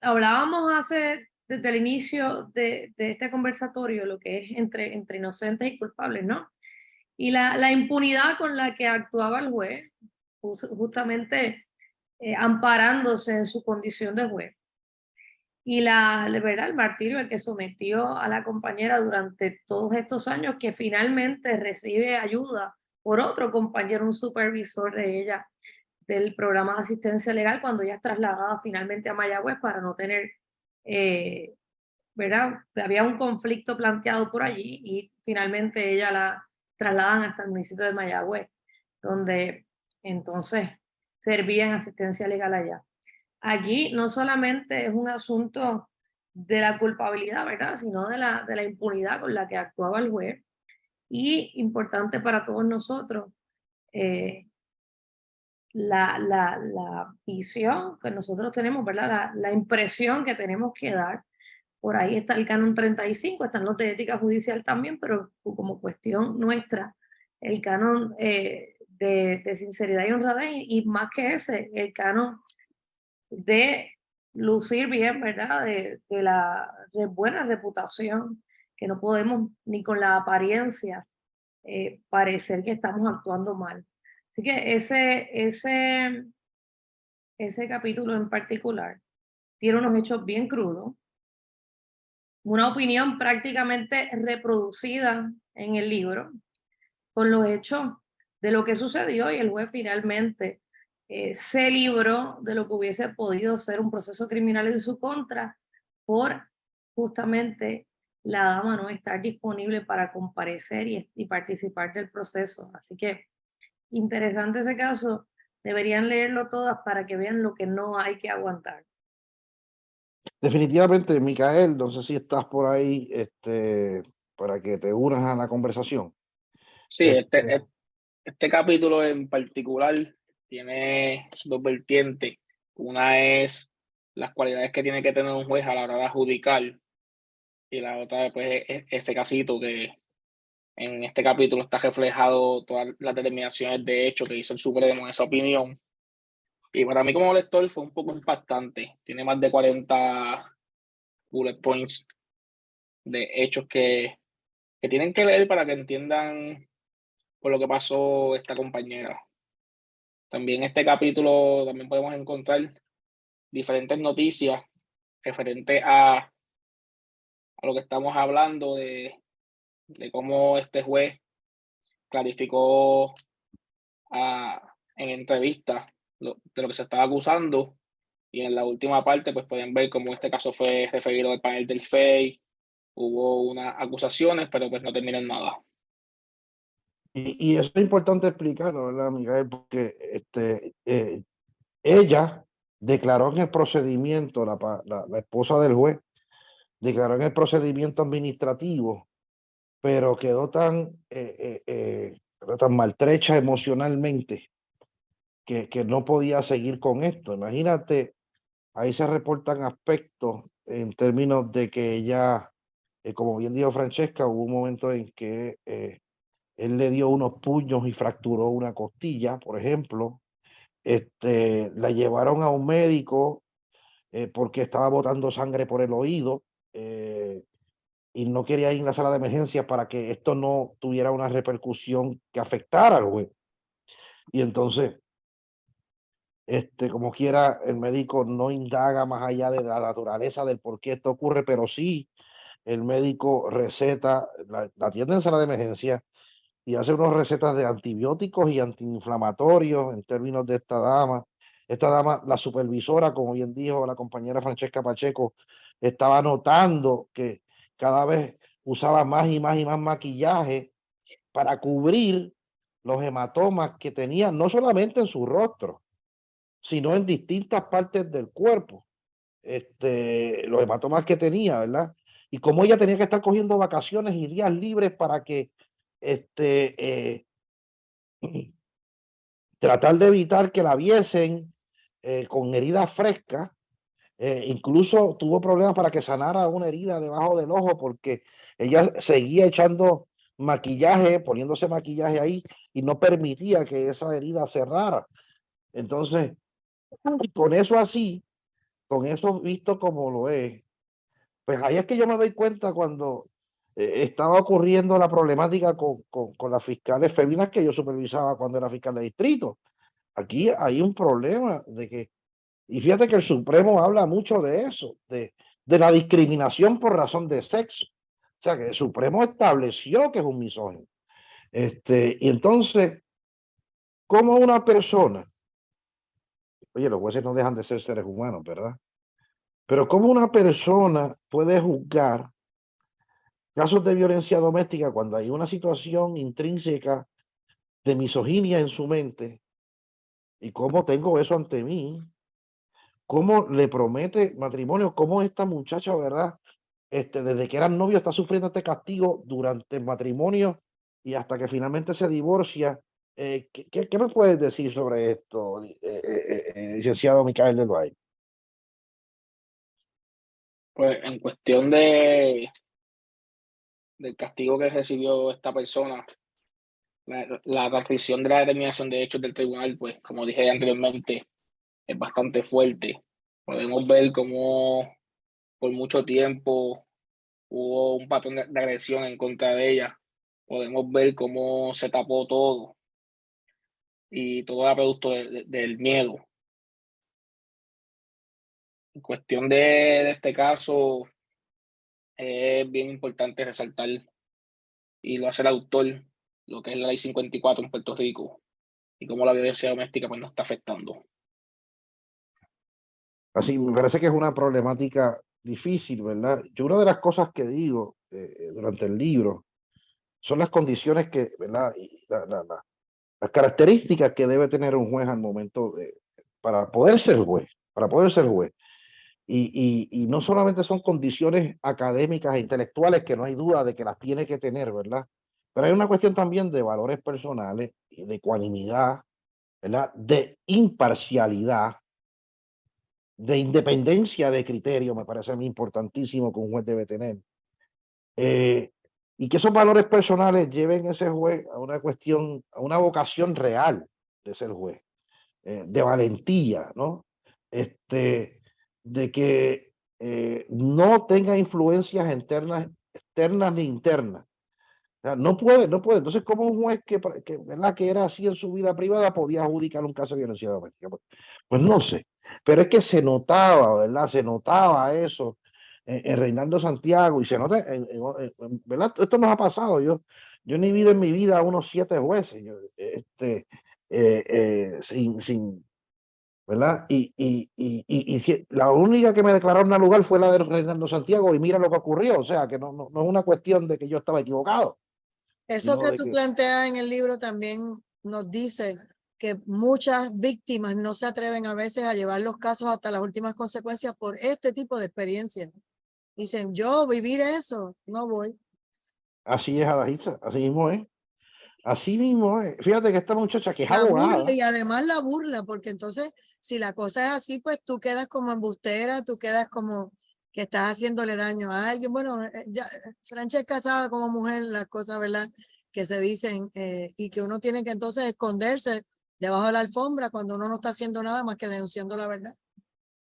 hablábamos desde el inicio de este conversatorio, lo que es entre inocentes y culpables, ¿no? Y la impunidad con la que actuaba el juez, justamente amparándose en su condición de juez. Y ¿verdad? El martirio al que sometió a la compañera durante todos estos años, que finalmente recibe ayuda por otro compañero, un supervisor de ella, del programa de asistencia legal, cuando ella es trasladada finalmente a Mayagüez para no tener, ¿verdad? Había un conflicto planteado por allí y finalmente ella la trasladan hasta el municipio de Mayagüez, donde entonces servía en asistencia legal allá. Allí no solamente es un asunto de la culpabilidad, ¿verdad? Sino de la impunidad con la que actuaba el juez. Y importante para todos nosotros, la visión que nosotros tenemos, ¿verdad? La impresión que tenemos que dar. Por ahí está el canon 35, están los de ética judicial también, pero como cuestión nuestra, el canon de sinceridad y honradez, y más que ese, el canon de lucir bien, ¿verdad? De la buena reputación, que no podemos ni con la apariencia parecer que estamos actuando mal. Así que ese capítulo en particular tiene unos hechos bien crudos, una opinión prácticamente reproducida en el libro, con los hechos de lo que sucedió, y el juez finalmente se libró de lo que hubiese podido ser un proceso criminal en su contra por justamente la dama no estar disponible para comparecer y participar del proceso. Así que interesante ese caso, deberían leerlo todas para que vean lo que no hay que aguantar. Definitivamente, Micael, no sé si estás por ahí, para que te unas a la conversación. Sí, este capítulo en particular tiene dos vertientes. Una es las cualidades que tiene que tener un juez a la hora de adjudicar, y la otra pues, es ese casito que en este capítulo está reflejado todas las determinaciones de hecho que hizo el Supremo en esa opinión. Y para mí como lector fue un poco impactante. Tiene más de 40 bullet points de hechos que tienen que leer para que entiendan por lo que pasó esta compañera. También en este capítulo también podemos encontrar diferentes noticias referentes a lo que estamos hablando de cómo este juez clarificó en entrevistas de lo que se estaba acusando, y en la última parte pues pueden ver cómo este caso fue referido al panel del FEI. Hubo unas acusaciones, pero pues no terminó en nada. Y eso es importante explicarlo, ¿verdad, Miguel? Porque ella declaró en el procedimiento, la esposa del juez, declaró en el procedimiento administrativo, pero quedó tan maltrecha emocionalmente que no podía seguir con esto. Imagínate, ahí se reportan aspectos en términos de que ella, como bien dijo Francesca, hubo un momento en que él le dio unos puños y fracturó una costilla, por ejemplo. La llevaron a un médico porque estaba botando sangre por el oído y no quería ir a la sala de emergencias para que esto no tuviera una repercusión que afectara al juez. Y entonces, como quiera, el médico no indaga más allá de la naturaleza del por qué esto ocurre, pero sí el médico receta, la atiende en sala de emergencia y hace unas recetas de antibióticos y antiinflamatorios en términos de esta dama. Esta dama, la supervisora, como bien dijo la compañera Francesca Pacheco, estaba notando que cada vez usaba más y más y más maquillaje para cubrir los hematomas que tenía, no solamente en su rostro, sino en distintas partes del cuerpo. Los hematomas que tenía, ¿verdad? Y como ella tenía que estar cogiendo vacaciones y días libres para que tratar de evitar que la viesen con heridas frescas. Incluso tuvo problemas para que sanara una herida debajo del ojo porque ella seguía echando maquillaje, poniéndose maquillaje ahí y no permitía que esa herida cerrara. Entonces, con eso así, con eso visto como lo es, pues ahí es que yo me doy cuenta cuando estaba ocurriendo la problemática con las fiscales féminas que yo supervisaba cuando era fiscal de distrito. Aquí hay un problema de que, y fíjate que el Supremo habla mucho de eso, de la discriminación por razón de sexo. O sea, que el Supremo estableció que es un misógino. Y entonces, ¿cómo una persona, oye, los jueces no dejan de ser seres humanos, ¿verdad? Pero ¿cómo una persona puede juzgar casos de violencia doméstica cuando hay una situación intrínseca de misoginia en su mente? ¿Y cómo tengo eso ante mí? ¿Cómo le promete matrimonio? ¿Cómo esta muchacha, verdad? Desde que eran novios está sufriendo este castigo durante el matrimonio y hasta que finalmente se divorcia. ¿Qué me puedes decir sobre esto, licenciado Micael del Valle? Pues en cuestión del castigo que recibió esta persona, la transcripción de la determinación de hechos del tribunal, pues como dije anteriormente, es bastante fuerte. Podemos ver cómo por mucho tiempo hubo un patrón de agresión en contra de ella. Podemos ver cómo se tapó todo y todo era producto del miedo. En cuestión de este caso, es bien importante resaltar, y lo hace el autor, lo que es la ley 54 en Puerto Rico y cómo la violencia doméstica pues nos está afectando. Así, me parece que es una problemática difícil, ¿verdad? Yo una de las cosas que digo durante el libro son las condiciones que, ¿verdad? Y las características que debe tener un juez al momento para poder ser juez, para poder ser juez. Y no solamente son condiciones académicas e intelectuales, que no hay duda de que las tiene que tener, ¿verdad? Pero hay una cuestión también de valores personales, de ecuanimidad, ¿verdad? De imparcialidad, de independencia de criterio, me parece a mí importantísimo que un juez debe tener. Y que esos valores personales lleven a ese juez a una cuestión, a una vocación real de ser juez, de valentía, ¿no? De que no tenga influencias externas ni internas. O sea, no puede, no puede. Entonces, ¿cómo un juez ¿verdad? Que era así en su vida privada podía adjudicar un caso de violencia doméstica? Pues no sé. Pero es que se notaba, ¿verdad? Se notaba eso en Reinaldo Santiago y se nota, ¿verdad? Esto nos ha pasado. Yo ni vivido en mi vida a unos 7 jueces, sin, ¿verdad? La única que me declararon al lugar fue la de Reinaldo Santiago y mira lo que ocurrió. O sea, que no es una cuestión de que yo estaba equivocado. Eso que tú planteas en el libro también nos dice que muchas víctimas no se atreven a veces a llevar los casos hasta las últimas consecuencias por este tipo de experiencias. Dicen, yo vivir eso, no voy. Así es, Adajita, así mismo es. Así mismo es. Fíjate que esta muchacha que es La burla abogada. y además la burla, porque entonces si la cosa es así, pues tú quedas como embustera, tú quedas como que estás haciéndole daño a alguien. Bueno, ya Francesca sabe como mujer las cosas, ¿verdad? Que se dicen y que uno tiene que entonces esconderse debajo de la alfombra cuando uno no está haciendo nada más que denunciando la verdad.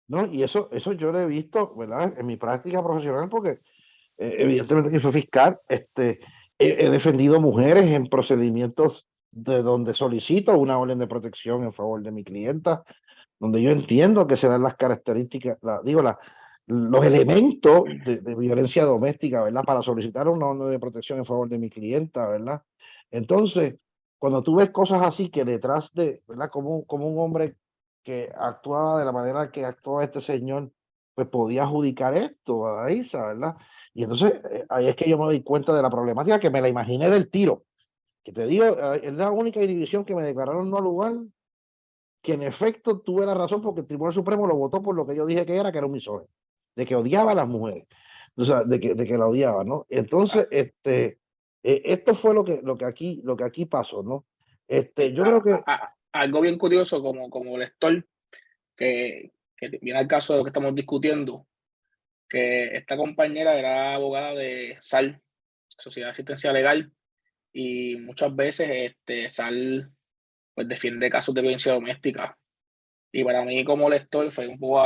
No, y eso yo lo he visto, ¿verdad? En mi práctica profesional, porque evidentemente que soy fiscal, he defendido mujeres en procedimientos de donde solicito una orden de protección en favor de mi clienta, donde yo entiendo que se dan las características, los elementos de violencia doméstica, ¿verdad? Para solicitar una orden de protección en favor de mi clienta, ¿verdad? Entonces, cuando tú ves cosas así que detrás de, ¿verdad? Como un hombre que actuaba de la manera que actuaba este señor, pues podía adjudicar esto a Isa, ¿verdad? Y entonces ahí es que yo me doy cuenta de la problemática que me la imaginé del tiro. Que te digo, es la única división que me declararon no al lugar, que en efecto tuve la razón porque el Tribunal Supremo lo votó por lo que yo dije que era un misógino, de que odiaba a las mujeres, o sea, de que la odiaba, ¿no? Entonces, esto fue lo que aquí pasó, ¿no? Yo creo que algo bien curioso como lector, que viene al caso de lo que estamos discutiendo, que esta compañera era abogada de SAL, Sociedad de Asistencia Legal, y muchas veces SAL pues, defiende casos de violencia doméstica. Y para mí como lector fue un poco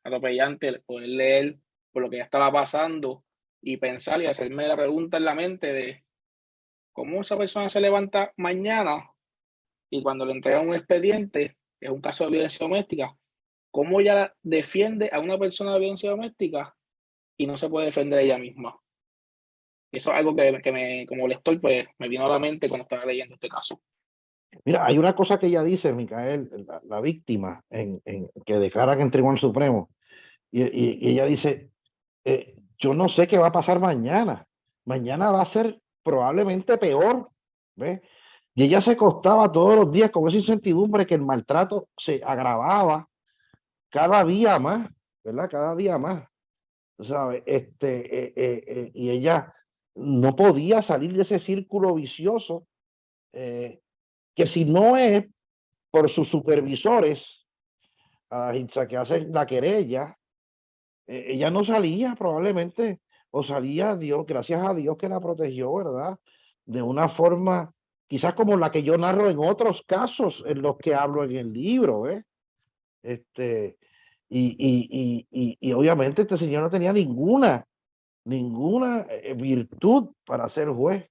atropellante poder leer por lo que ya estaba pasando y pensar y hacerme la pregunta en la mente de cómo esa persona se levanta mañana y cuando le entregan un expediente, que es un caso de violencia doméstica, cómo ella defiende a una persona de violencia doméstica y no se puede defender ella misma. Eso es algo que como lector pues, me vino a la mente cuando estaba leyendo este caso. Mira, hay una cosa que ella dice, Micael, la víctima, que declaran en Tribunal Supremo, y ella dice, yo no sé qué va a pasar mañana. Mañana va a ser probablemente peor, ¿ves? Y ella se acostaba todos los días con esa incertidumbre que el maltrato se agravaba cada día más, ¿verdad? Cada día más, ¿sabes? Y ella no podía salir de ese círculo vicioso, que si no es por sus supervisores, que hacen la querella, ella no salía probablemente, o salía Dios, gracias a Dios que la protegió, ¿verdad? De una forma, quizás como la que yo narro en otros casos en los que hablo en el libro, ¿eh? Este, y obviamente este señor no tenía ninguna virtud para ser juez,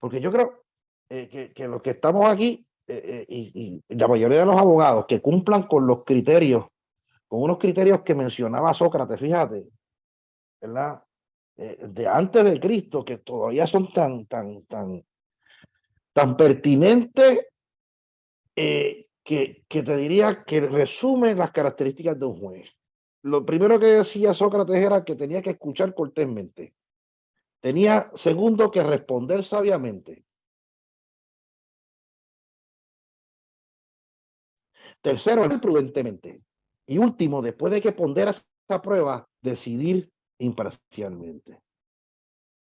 porque yo creo que los que estamos aquí y la mayoría de los abogados que cumplan con los criterios, con unos criterios que mencionaba Sócrates, fíjate, ¿verdad? De antes de Cristo, que todavía son tan pertinentes, que te diría que resume las características de un juez. Lo primero que decía Sócrates era que tenía que escuchar cortésmente. Tenía, segundo, que responder sabiamente. Tercero, prudentemente. Y último, después de que pondera esa prueba, decidir imparcialmente.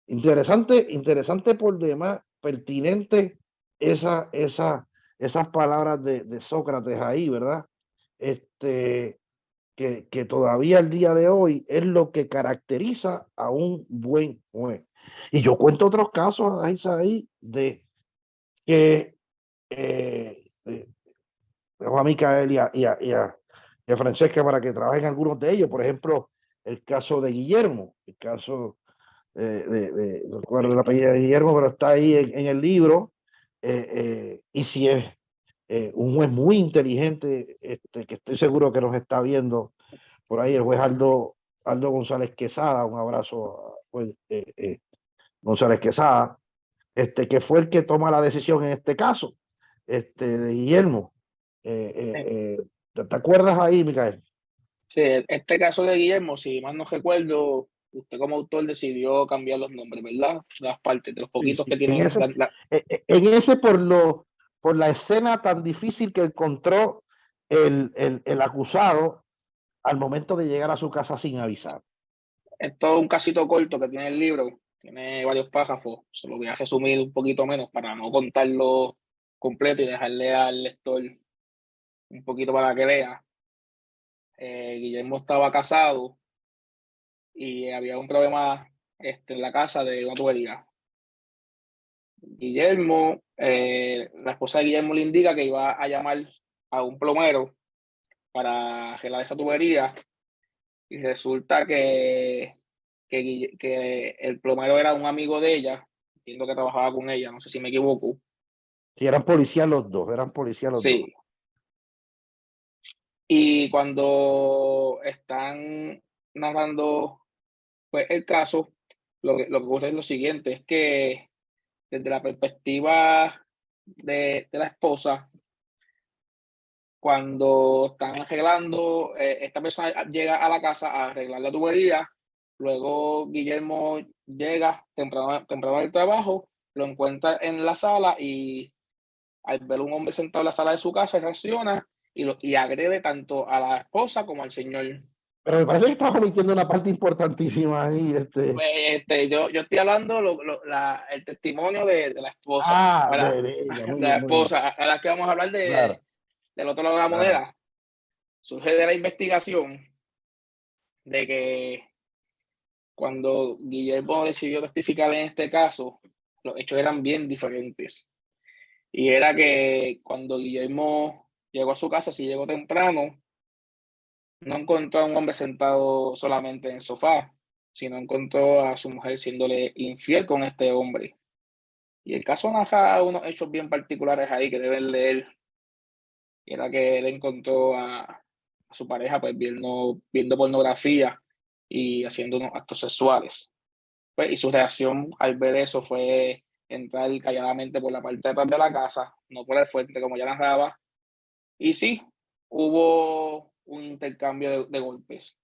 Interesante por demás, pertinente esas palabras de Sócrates ahí, ¿verdad? Que todavía el día de hoy es lo que caracteriza a un buen juez. Y yo cuento otros casos ahí de que dejo a Micael y a Francesca para que trabajen algunos de ellos. Por ejemplo, el caso de Guillermo, el caso no recuerdo el apellido de Guillermo, pero está ahí en el libro. Y si es un juez muy inteligente, que estoy seguro que nos está viendo por ahí, el juez Aldo González Quesada, un abrazo a juez, González Quesada, que fue el que toma la decisión en este caso, de Guillermo. ¿Te acuerdas ahí, Micael? Sí, este caso de Guillermo, si mal no recuerdo, usted como autor decidió cambiar los nombres, ¿verdad? Las partes, de los poquitos Sí. que tienen En ese por la escena tan difícil que encontró el acusado al momento de llegar a su casa sin avisar. es todo un casito corto que tiene el libro, tiene varios párrafos, se lo voy a resumir un poquito menos para no contarlo completo y dejarle al lector un poquito para que lea. Guillermo estaba casado y había un problema en la casa de una tubería. Guillermo, la esposa de Guillermo le indica que iba a llamar a un plomero para arreglar esa tubería y resulta que el plomero era un amigo de ella, entiendo que trabajaba con ella, no sé si me equivoco. Sí, eran policías los dos, eran policías los dos. Sí. Y cuando están narrando pues, el caso, lo que ocurre es lo siguiente, es que desde la perspectiva de la esposa, cuando están arreglando, esta persona llega a la casa a arreglar la tubería, luego Guillermo llega temprano del trabajo, lo encuentra en la sala y al ver un hombre sentado en la sala de su casa reacciona y agrede tanto a la esposa como al señor. Pero me parece que estás omitiendo una parte importantísima ahí. Yo estoy hablando el testimonio de la esposa, ¿verdad? De ella, De muy la bien, muy bien. esposa. Ahora que vamos a hablar Claro, del otro lado de la claro. moneda. Surge de la investigación de que cuando Guillermo decidió testificar en este caso, los hechos eran bien diferentes. Y era que cuando Guillermo llegó a su casa, si llegó temprano, no encontró a un hombre sentado solamente en el sofá, sino encontró a su mujer siéndole infiel con este hombre. Y el caso narra unos hechos bien particulares ahí que deben leer. Y era que él encontró a su pareja pues viendo pornografía y haciendo unos actos sexuales. Pues, y su reacción al ver eso fue entrar calladamente por la parte de atrás de la casa, no por el frente como ya narraba. Y sí, hubo un intercambio de golpes.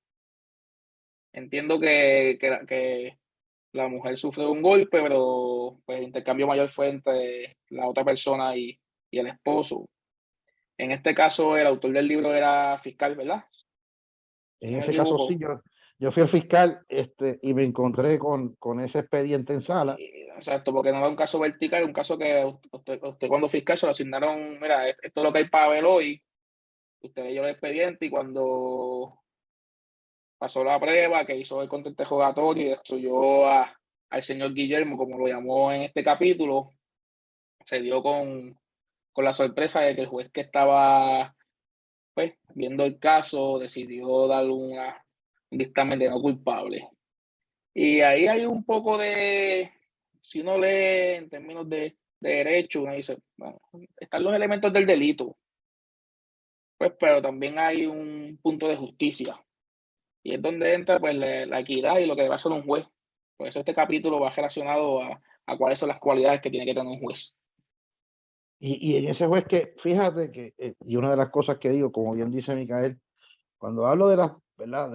Entiendo que la mujer sufrió un golpe, pero pues, el intercambio mayor fue entre la otra persona y el esposo. En este caso, el autor del libro era fiscal, ¿verdad? En No me ese caso equivoco. sí, yo fui al fiscal y me encontré con ese expediente en sala. Exacto, porque no era un caso vertical, era un caso que usted cuando fiscal se lo asignaron, mira, esto es lo que hay para ver hoy. Usted leyó el expediente y cuando pasó la prueba, que hizo el contrainterrogatorio y destruyó al señor Guillermo, como lo llamó en este capítulo, se dio con la sorpresa de que el juez que estaba pues, viendo el caso decidió darle un dictamen de no culpable. Y ahí hay un poco si uno lee en términos de derecho, uno dice, bueno, están los elementos del delito, pues, pero también hay un punto de justicia. Y es donde entra pues, la equidad y lo que debe hacer un juez. Por eso este capítulo va relacionado a cuáles son las cualidades que tiene que tener un juez. Y en ese juez que, fíjate que, y una de las cosas que digo, como bien dice Micael, cuando hablo de las, ¿verdad?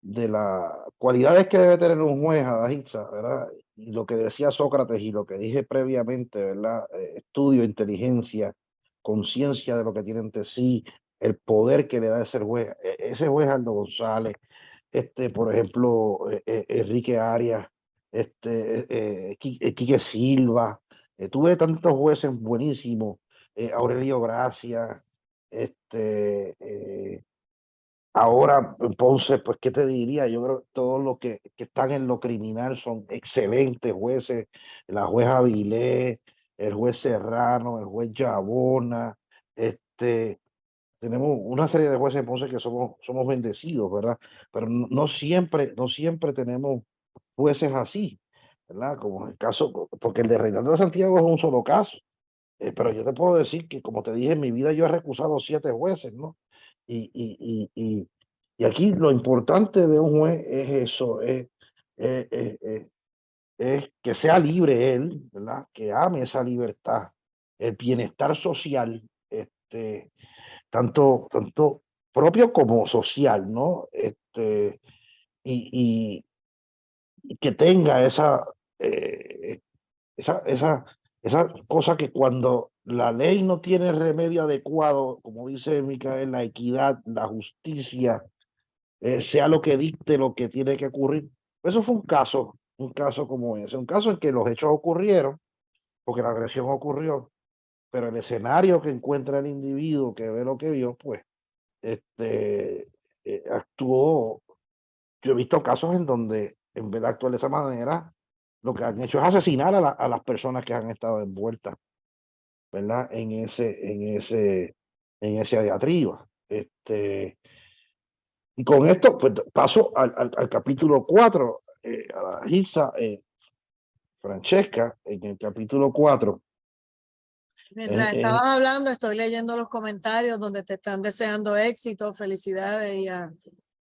De las cualidades que debe tener un juez, Adahitza, ¿verdad? Y lo que decía Sócrates y lo que dije previamente, ¿verdad? Estudio, inteligencia, conciencia de lo que tiene ante sí, el poder que le da ese juez. Ese juez Aldo González, por ejemplo, Enrique Arias, Quique Silva, tuve tantos jueces buenísimos, Aurelio Gracia, ahora, Ponce, pues, ¿qué te diría? Yo creo que todos los que están en lo criminal son excelentes jueces. La juez Avilés, el juez Serrano, el juez Yabona. Tenemos una serie de jueces en Ponce que somos bendecidos, ¿verdad? Pero no siempre tenemos jueces así, ¿verdad? Como en el caso, porque el de Reinaldo de Santiago es un solo caso. Pero yo te puedo decir que, como te dije, en mi vida yo he recusado 7 jueces, ¿no? Y, y, y, y, y aquí lo importante de un juez es eso, eh, eh, eh, es que sea libre él, ¿verdad? Que ame esa libertad, el bienestar social, tanto propio como social, ¿no? Y, y que tenga eh, esa, esa cosa que cuando la ley no tiene remedio adecuado, como dice Micael, la equidad, la justicia, sea lo que dicte lo que tiene que ocurrir. Eso fue un caso como ese, un caso en que los hechos ocurrieron, porque la agresión ocurrió, pero el escenario que encuentra el individuo que ve lo que vio, pues, actuó. Yo he visto casos en donde, en vez de actuar de esa manera, lo que han hecho es asesinar a las personas que han estado envueltas, ¿verdad? En esa diatriba. Y con esto, pues paso al capítulo 4, a la Gisa Francesca, en el capítulo 4. Mientras estabas hablando, estoy leyendo los comentarios donde te están deseando éxito, felicidades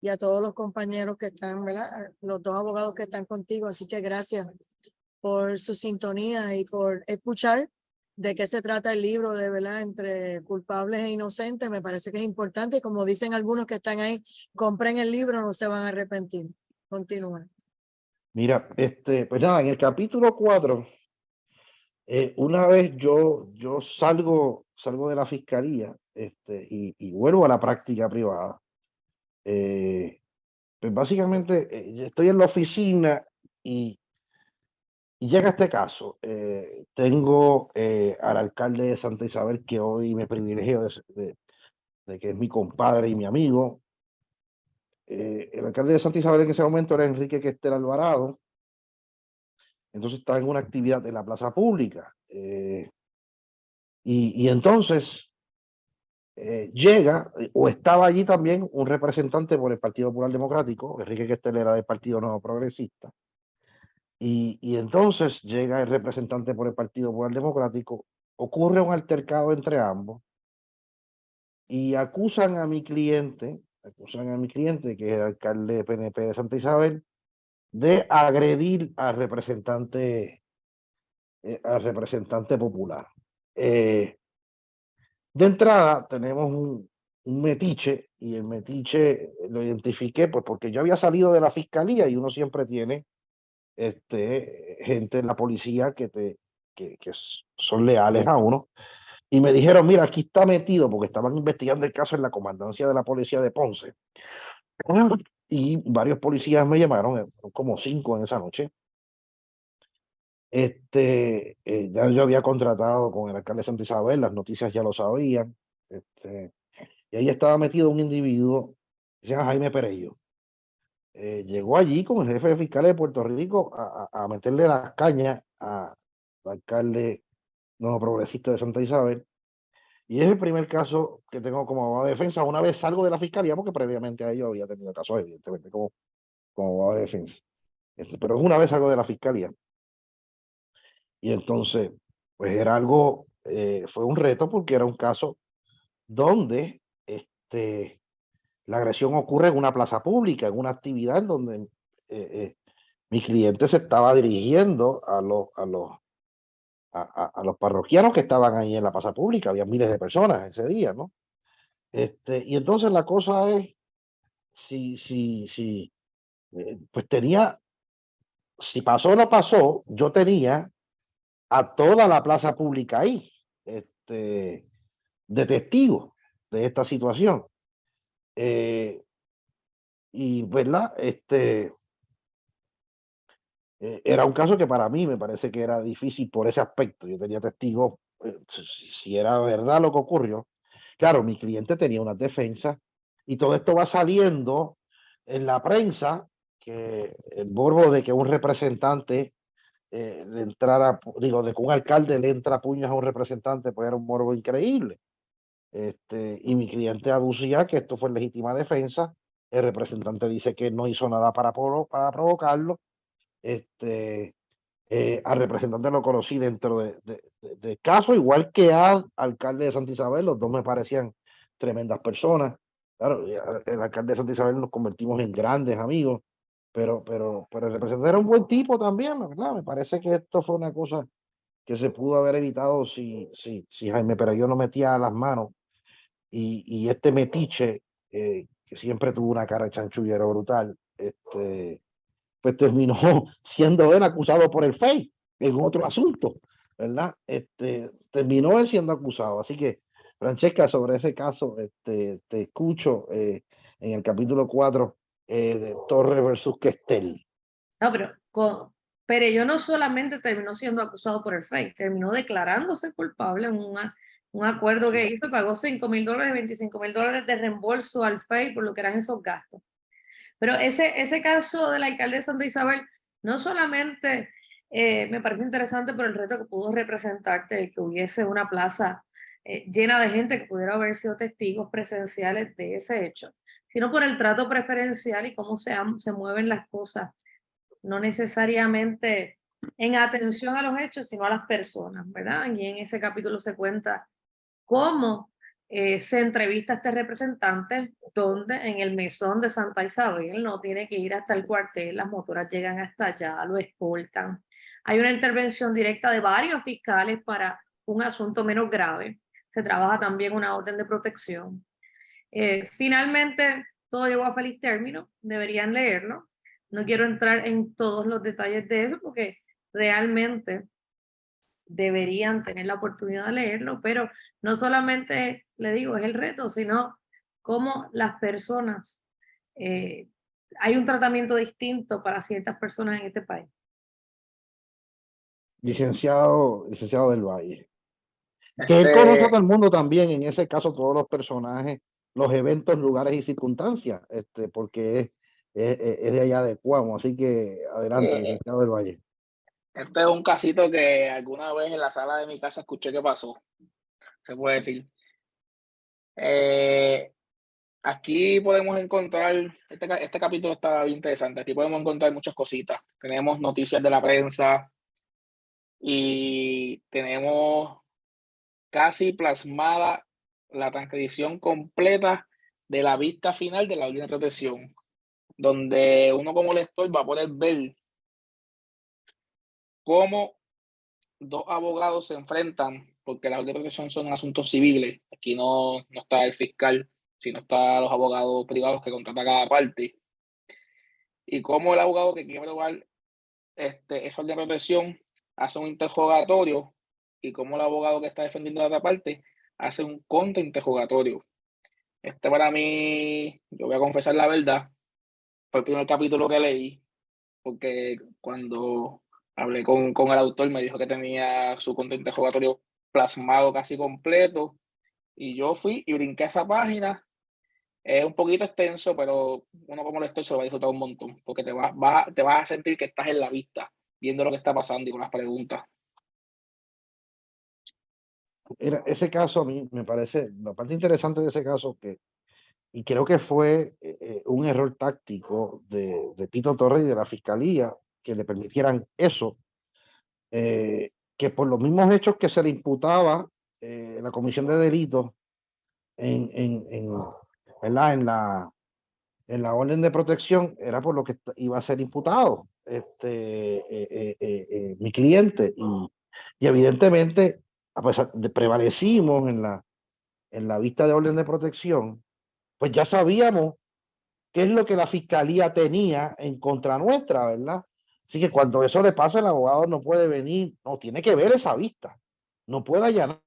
y a todos los compañeros que están, ¿verdad? Los 2 abogados que están contigo. Así que gracias por su sintonía y por escuchar de qué se trata el libro, de verdad, entre culpables e inocentes. Me parece que es importante y como dicen algunos que están ahí, compren el libro, no se van a arrepentir. Continúa. Mira, pues nada, en el capítulo 4, una vez yo salgo de la fiscalía y vuelvo a la práctica privada. Pues básicamente estoy en la oficina y llega este caso. Tengo al alcalde de Santa Isabel, que hoy me privilegio de que es mi compadre y mi amigo. El alcalde de Santa Isabel en ese momento era Enrique Quester Alvarado. Entonces estaba en una actividad en la plaza pública. Y entonces llega, o estaba allí también un representante por el Partido Popular Democrático, Enrique Quester era del Partido Nuevo Progresista. Y entonces llega el representante por el Partido Popular Democrático, ocurre un altercado entre ambos y acusan a mi cliente, que es el alcalde PNP de Santa Isabel, de agredir al representante popular. De entrada tenemos un metiche, y el metiche lo identifiqué pues porque yo había salido de la fiscalía y uno siempre tiene gente en la policía que son leales a uno, y me dijeron, mira, aquí está metido, porque estaban investigando el caso en la comandancia de la policía de Ponce, y varios policías me llamaron, como 5 en esa noche. Ya yo había contratado con el alcalde de Santa Isabel, las noticias ya lo sabían, y ahí estaba metido un individuo que se llama Jaime Perello. Llegó allí con el jefe de fiscales de Puerto Rico a meterle las cañas al alcalde no progresista de Santa Isabel. Y es el primer caso que tengo como abogado de defensa. Una vez salgo de la fiscalía, porque previamente a ello había tenido casos, evidentemente, como abogado de defensa. Pero es una vez salgo de la fiscalía. Y entonces, pues era algo, fue un reto porque era un caso donde la agresión ocurre en una plaza pública, en una actividad en donde mi cliente se estaba dirigiendo a los parroquianos que estaban ahí en la plaza pública. Había miles de personas ese día, ¿no? Y entonces la cosa es, si, pues si pasó o no pasó, yo tenía a toda la plaza pública ahí, de testigos de esta situación. Y, ¿verdad? Era un caso que para mí me parece que era difícil por ese aspecto. Yo tenía testigos, si era verdad lo que ocurrió. Claro, mi cliente tenía una defensa y todo esto va saliendo en la prensa, que el morbo de que un representante le entrara, digo, de que un alcalde le entra a puños a un representante, pues era un morbo increíble. Y mi cliente aducía que esto fue legítima defensa. El representante dice que no hizo nada para provocarlo. Al representante lo conocí dentro del caso, igual que al alcalde de Santa Isabel. Los dos me parecían tremendas personas. Claro, el alcalde de Santa Isabel nos convertimos en grandes amigos, pero el representante era un buen tipo también, ¿verdad? Me parece que esto fue una cosa que se pudo haber evitado si Jaime Pereyó no metía las manos, y este metiche, que siempre tuvo una cara de chanchullero brutal, pues terminó siendo él acusado por el FEI en otro asunto, ¿verdad? Terminó él siendo acusado. Así que, Francesca, sobre ese caso, te escucho en el capítulo 4 de Torres versus Questel. No, pero yo no solamente terminó siendo acusado por el FEI, terminó declarándose culpable en un acuerdo que hizo, pagó $5,000, $25,000 de reembolso al FEI por lo que eran esos gastos. Pero ese caso del alcalde de Santa Isabel no solamente me parece interesante por el reto que pudo representarte, que hubiese una plaza llena de gente que pudiera haber sido testigos presenciales de ese hecho, sino por el trato preferencial y cómo se mueven las cosas, no necesariamente en atención a los hechos, sino a las personas, ¿verdad? Y en ese capítulo se cuenta cómo se entrevista a este representante, donde en el mesón de Santa Isabel no tiene que ir hasta el cuartel, las motoras llegan hasta allá, lo escoltan. Hay una intervención directa de varios fiscales para un asunto menos grave. Se trabaja también una orden de protección. Finalmente, todo llegó a feliz término, deberían leerlo. No quiero entrar en todos los detalles de eso porque realmente deberían tener la oportunidad de leerlo, pero no solamente, le digo, es el reto, sino cómo las personas hay un tratamiento distinto para ciertas personas en este país. Licenciado del Valle. Que él conoce a todo el mundo también, en ese caso todos los personajes, los eventos, lugares y circunstancias, porque es de allá de Cuamo, así que adelante, licenciado del Valle. Este es un casito que alguna vez en la sala de mi casa escuché que pasó, se puede decir. Aquí podemos encontrar, este capítulo está bien interesante, aquí podemos encontrar muchas cositas. Tenemos noticias de la prensa y tenemos casi plasmada la transcripción completa de la vista final de la orden de protección, donde uno como lector va a poder ver cómo dos abogados se enfrentan, porque las órdenes de protección son asuntos civiles. Aquí no está el fiscal, sino está los abogados privados que contrata cada parte. Y cómo el abogado que quiere probar esa orden de protección hace un interrogatorio y cómo el abogado que está defendiendo la otra parte hace un contrainterrogatorio. Para mí, yo voy a confesar la verdad, fue el primer capítulo que leí, porque cuando hablé con el autor me dijo que tenía su contrainterrogatorio plasmado casi completo, y yo fui y brinqué a esa página. Es un poquito extenso, pero uno como lector se lo va a disfrutar un montón, porque te vas a sentir que estás en la vista, viendo lo que está pasando y con las preguntas. Ese caso a mí me parece, la parte interesante de ese caso, y creo que fue un error táctico de Pito Torres y de la Fiscalía, que le permitieran eso, que por los mismos hechos que se le imputaba la comisión de delitos ¿verdad? En la orden de protección, era por lo que iba a ser imputado mi cliente, y evidentemente, a pesar de prevalecimos en la vista de orden de protección, pues ya sabíamos qué es lo que la fiscalía tenía en contra nuestra, ¿verdad? Así que cuando eso le pasa, el abogado no puede venir, no, tiene que ver esa vista, no puede allanar.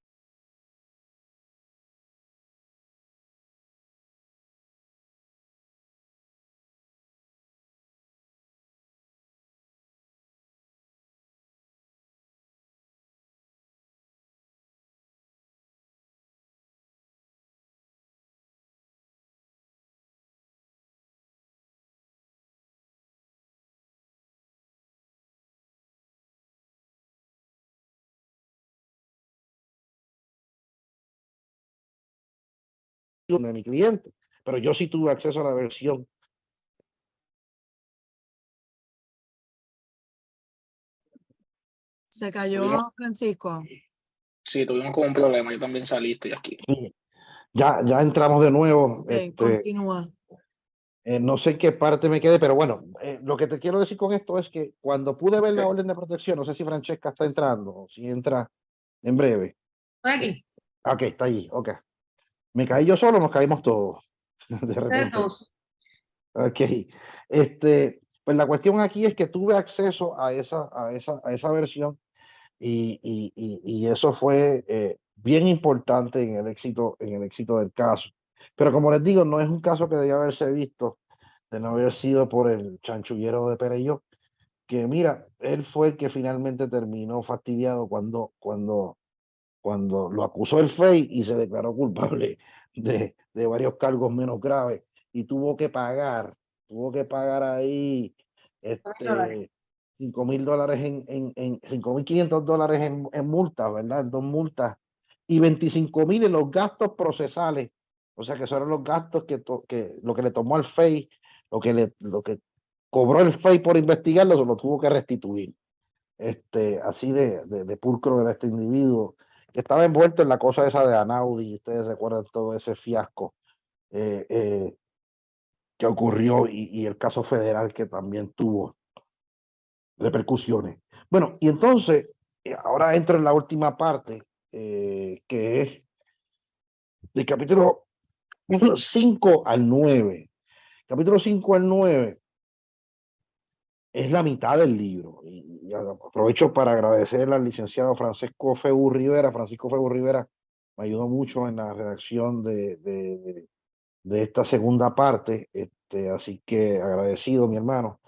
De mi cliente, pero yo sí tuve acceso a la versión. Se cayó Francisco. Sí, tuvimos como un problema, yo también salí, estoy aquí. Sí, ya entramos de nuevo. Continúa. No sé qué parte me quedé, pero bueno, lo que te quiero decir con esto es que cuando pude ver la orden de protección, no sé si Francesca está entrando, o si entra en breve. Estoy aquí. Ok, está allí, ok. Me caí yo solo, nos caímos todos. De repente. Ok. Pues la cuestión aquí es que tuve acceso a esa versión, y eso fue bien importante en el éxito del caso. Pero como les digo, no es un caso que debía haberse visto de no haber sido por el chanchullero de Pereyó, que mira, él fue el que finalmente terminó fastidiado cuando lo acusó el FEI y se declaró culpable de varios cargos menos graves, y tuvo que pagar ahí $5,000. $5,000 en $5,500 en multas, ¿verdad? En 2 multas, y 25,000 en los gastos procesales. O sea que esos eran los gastos que lo que le tomó al FEI, lo que cobró el FEI por investigarlo, se lo tuvo que restituir. Así de pulcro era este individuo, que estaba envuelto en la cosa esa de Anaudi. Ustedes recuerdan todo ese fiasco que ocurrió, y el caso federal que también tuvo repercusiones. Bueno, y entonces, ahora entro en la última parte, que es del capítulo 5 al 9. Capítulo 5 al 9 es la mitad del libro. Y aprovecho para agradecer al licenciado Francisco Febú Rivera. Francisco Febú Rivera me ayudó mucho en la redacción de esta segunda parte. Así que agradecido, mi hermano,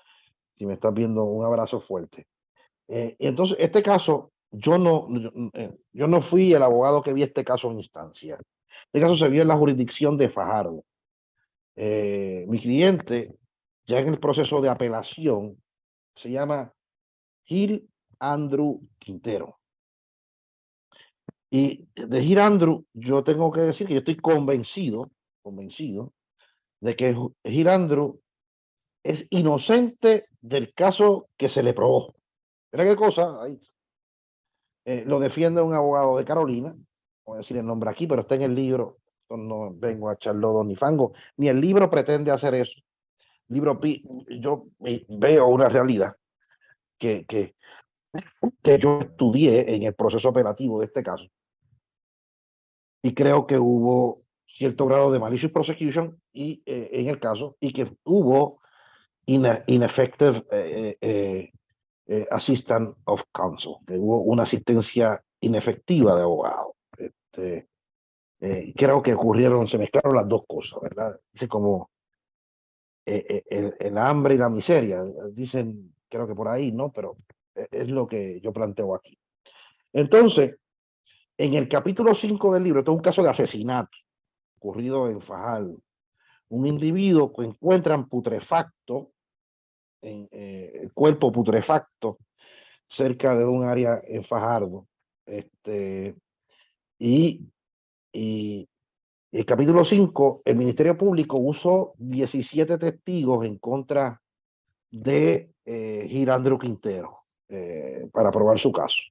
si me estás viendo, un abrazo fuerte. Y entonces, este caso, yo no fui el abogado que vi este caso en instancia. Este caso se vio en la jurisdicción de Fajardo. Mi cliente, ya en el proceso de apelación, se llama Gil Andrew Quintero. Y de Gil Andrew, yo tengo que decir que yo estoy convencido de que Gil Andrew es inocente del caso que se le probó. Mira qué cosa, ahí. Lo defiende un abogado de Carolina, voy a decir el nombre aquí, pero está en el libro. No vengo a echar lodo ni fango, ni el libro pretende hacer eso. Yo veo una realidad que yo estudié en el proceso operativo de este caso, y creo que hubo cierto grado de malicious prosecution en el caso, y que hubo ineffective assistant of counsel, que hubo una asistencia inefectiva de abogado. Creo que se mezclaron las dos cosas, ¿verdad? Dice como el hambre y la miseria, dicen, creo que por ahí, ¿no? Pero es lo que yo planteo aquí. Entonces, en el capítulo 5 del libro, esto es un caso de asesinato ocurrido en Fajardo. Un individuo que encuentran putrefacto, el cuerpo putrefacto, cerca de un área en Fajardo. Y el capítulo 5, el Ministerio Público usó 17 testigos en contra de Gil Andrew Quintero para probar su caso.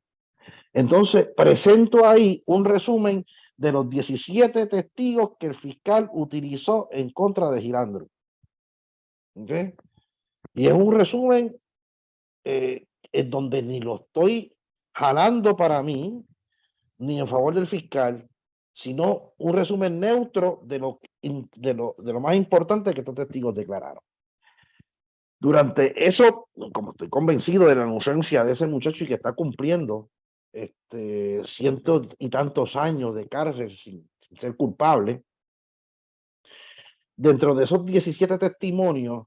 Entonces, presento ahí un resumen de los 17 testigos que el fiscal utilizó en contra de Gil Andrew. ¿Okay? Y es un resumen en donde ni lo estoy jalando para mí, ni en favor del fiscal, sino un resumen neutro de lo más importante que estos testigos declararon. Durante eso, como estoy convencido de la inocencia de ese muchacho y que está cumpliendo cientos y tantos años de cárcel sin ser culpable, dentro de esos 17 testimonios,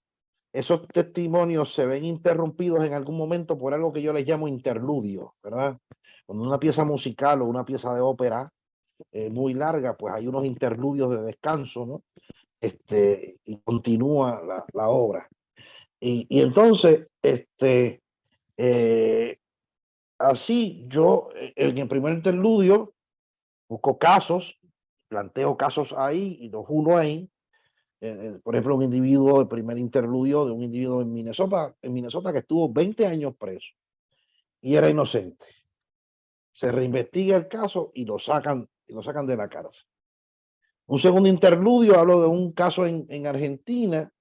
esos testimonios se ven interrumpidos en algún momento por algo que yo les llamo interludio, ¿verdad? Cuando una pieza musical o una pieza de ópera muy larga, pues hay unos interludios de descanso, ¿no? Y continúa la obra. Y entonces, así yo en el primer interludio busco casos, planteo casos ahí y los uno ahí. Por ejemplo, un individuo, el primer interludio de un individuo en Minnesota que estuvo 20 años preso y era inocente. Se reinvestiga el caso y lo sacan de la cárcel. Un segundo interludio, hablo de un caso en Argentina,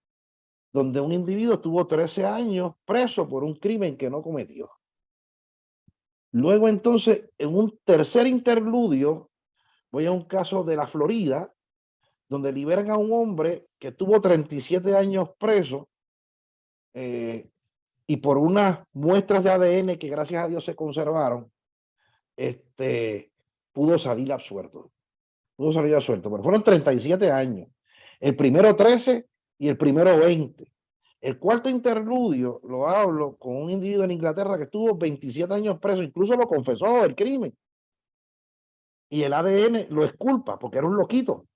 donde un individuo estuvo 13 años preso por un crimen que no cometió. Luego entonces, en un tercer interludio, voy a un caso de la Florida, donde liberan a un hombre que tuvo 37 años preso y por unas muestras de ADN que gracias a Dios se conservaron, pudo salir absuelto. Pero fueron 37 años. El primero 13 y el primero 20. El cuarto interludio lo hablo con un individuo en Inglaterra que estuvo 27 años preso, incluso lo confesó el crimen. Y el ADN lo exculpa porque era un loquito,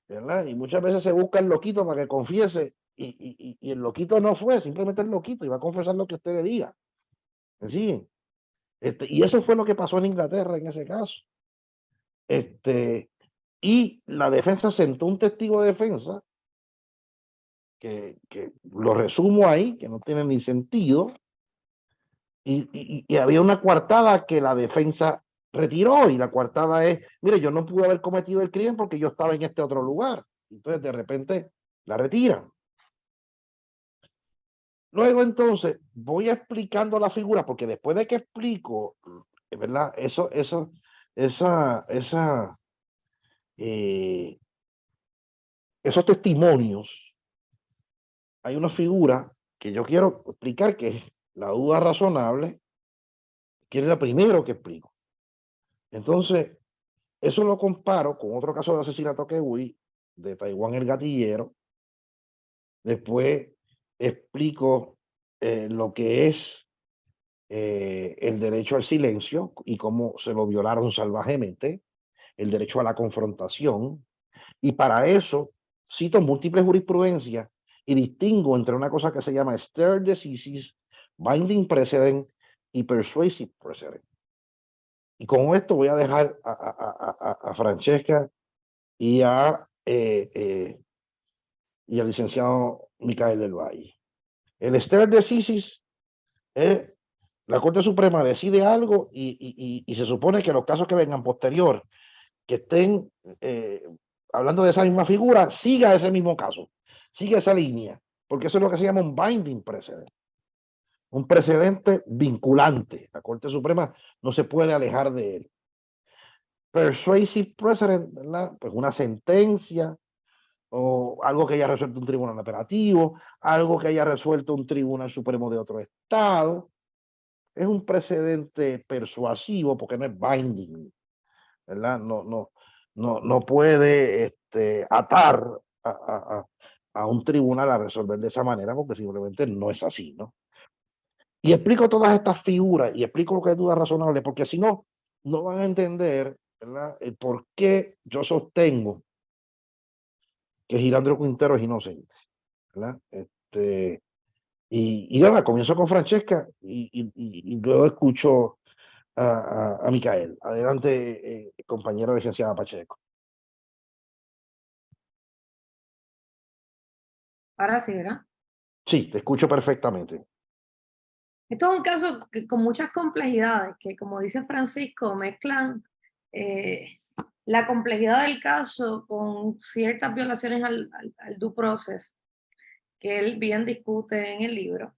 ¿verdad? Y muchas veces se busca el loquito para que confiese y el loquito no fue, simplemente el loquito y va a confesar lo que usted le diga. ¿Me siguen? Y eso fue lo que pasó en Inglaterra en ese caso. Y la defensa sentó un testigo de defensa que lo resumo ahí, que no tiene ni sentido, y había una coartada que la defensa retiró, y la coartada es, mire, yo no pude haber cometido el crimen porque yo estaba en este otro lugar. Entonces, de repente, la retiran. Luego, entonces, voy explicando la figura, porque después de que explico, ¿verdad? Esos testimonios, hay una figura que yo quiero explicar, que es la duda razonable, que es la primero que explico. Entonces, eso lo comparo con otro caso de asesinato que hubo de Taiwán el gatillero. Después explico lo que es el derecho al silencio y cómo se lo violaron salvajemente, el derecho a la confrontación. Y para eso cito múltiples jurisprudencias y distingo entre una cosa que se llama stare decisis, binding precedent y persuasive precedent. Y con esto voy a dejar a Francesca y al licenciado Micael del Valle. El stare decisis es la Corte Suprema decide algo y se supone que los casos que vengan posterior, que estén hablando de esa misma figura, siga ese mismo caso, siga esa línea, porque eso es lo que se llama un binding precedent, un precedente vinculante. La Corte Suprema no se puede alejar de él. Persuasive precedent, ¿verdad? Pues una sentencia o algo que haya resuelto un tribunal operativo, algo que haya resuelto un tribunal supremo de otro estado. Es un precedente persuasivo porque no es binding, ¿verdad? No puede atar a un tribunal a resolver de esa manera porque simplemente no es así, ¿no? Y explico todas estas figuras y explico lo que es duda razonable, porque si no, no van a entender, ¿verdad?, el por qué yo sostengo que Giraldo Quintero es inocente, ¿verdad? Y nada, comienzo con Francesca y luego escucho a Micael. Adelante, compañero licenciada Pacheco. Ahora sí, ¿verdad? Sí, te escucho perfectamente. Esto es un caso con muchas complejidades, que como dice Francisco, mezclan la complejidad del caso con ciertas violaciones al due process, que él bien discute en el libro.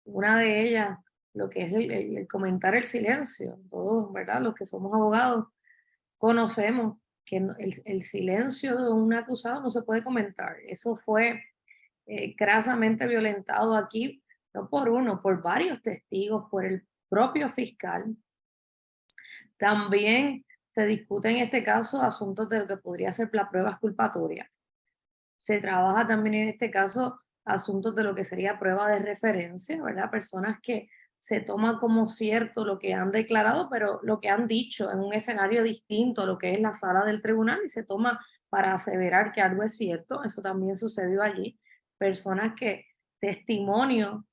Una de ellas, lo que es el comentar el silencio. Todos, ¿verdad? Los que somos abogados conocemos que el silencio de un acusado no se puede comentar. Eso fue crasamente violentado aquí, no por uno, por varios testigos, por el propio fiscal. También se discute en este caso asuntos de lo que podría ser la prueba exculpatoria. Se trabaja también en este caso asuntos de lo que sería prueba de referencia, ¿verdad? Personas que se toman como cierto lo que han declarado, pero lo que han dicho en un escenario distinto a lo que es la sala del tribunal y se toma para aseverar que algo es cierto. Eso también sucedió allí. Personas que testimonio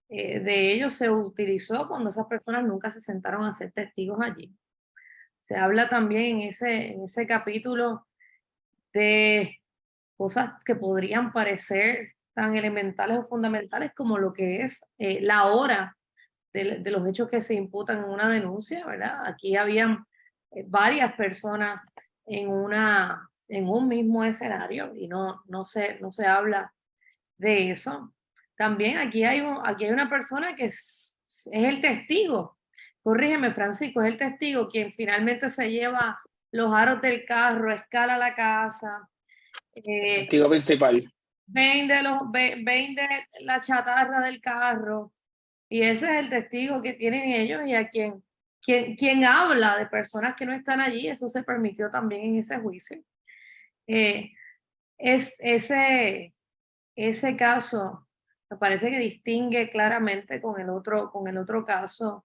de ellos se utilizó cuando esas personas nunca se sentaron a ser testigos allí. Se habla también en ese capítulo de cosas que podrían parecer tan elementales o fundamentales como lo que es la hora de los hechos que se imputan en una denuncia, ¿verdad? Aquí habían varias personas en un mismo escenario y no se habla de eso. También aquí hay una persona que es el testigo. Corrígeme, Francisco, es el testigo quien finalmente se lleva los aros del carro, escala la casa, Testigo principal. vende la chatarra del carro, y ese es el testigo que tienen ellos y a quien habla de personas que no están allí. Eso se permitió también en ese juicio. Ese caso me parece que distingue claramente con el otro caso,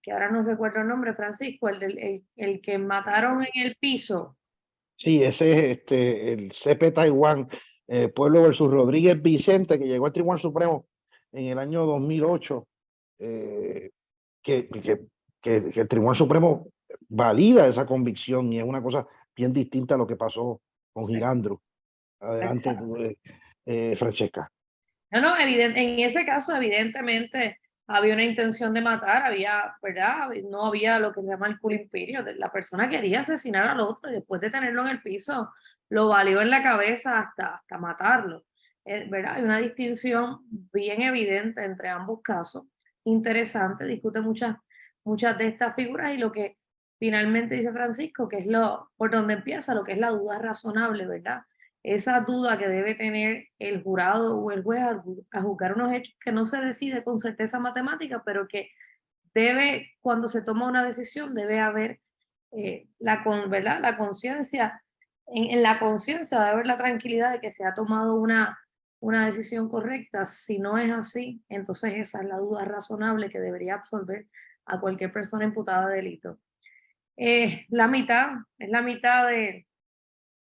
que ahora no recuerdo el nombre, Francisco, el que mataron en el piso. Sí, ese es el CP Taiwán, Pueblo versus Rodríguez Vicente, que llegó al Tribunal Supremo en el año 2008, que el Tribunal Supremo valida esa convicción y es una cosa bien distinta a lo que pasó con Girandro. Adelante, Francesca. No, en ese caso evidentemente había una intención de matar, ¿verdad? No había lo que se llama el cooling period. La persona quería asesinar al otro y después de tenerlo en el piso, lo valió en la cabeza hasta matarlo, ¿verdad? Hay una distinción bien evidente entre ambos casos. Interesante, discute muchas de estas figuras y lo que finalmente dice Francisco, que es por donde empieza lo que es la duda razonable, ¿verdad? Esa duda que debe tener el jurado o el juez a juzgar unos hechos que no se decide con certeza matemática, pero que cuando se toma una decisión, debe haber la conciencia en la conciencia, de haber la tranquilidad de que se ha tomado una decisión correcta. Si no es así, entonces esa es la duda razonable que debería absolver a cualquier persona imputada de delito. Es la mitad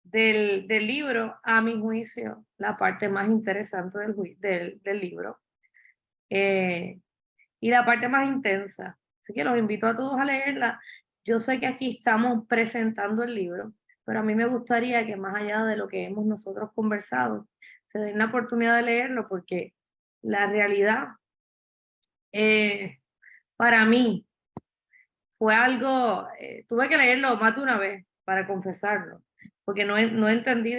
del libro, a mi juicio, la parte más interesante del libro. Y la parte más intensa. Así que los invito a todos a leerla. Yo sé que aquí estamos presentando el libro, pero a mí me gustaría que más allá de lo que hemos nosotros conversado, se den la oportunidad de leerlo, porque la realidad para mí fue algo, tuve que leerlo más de una vez para confesarlo, porque no entendí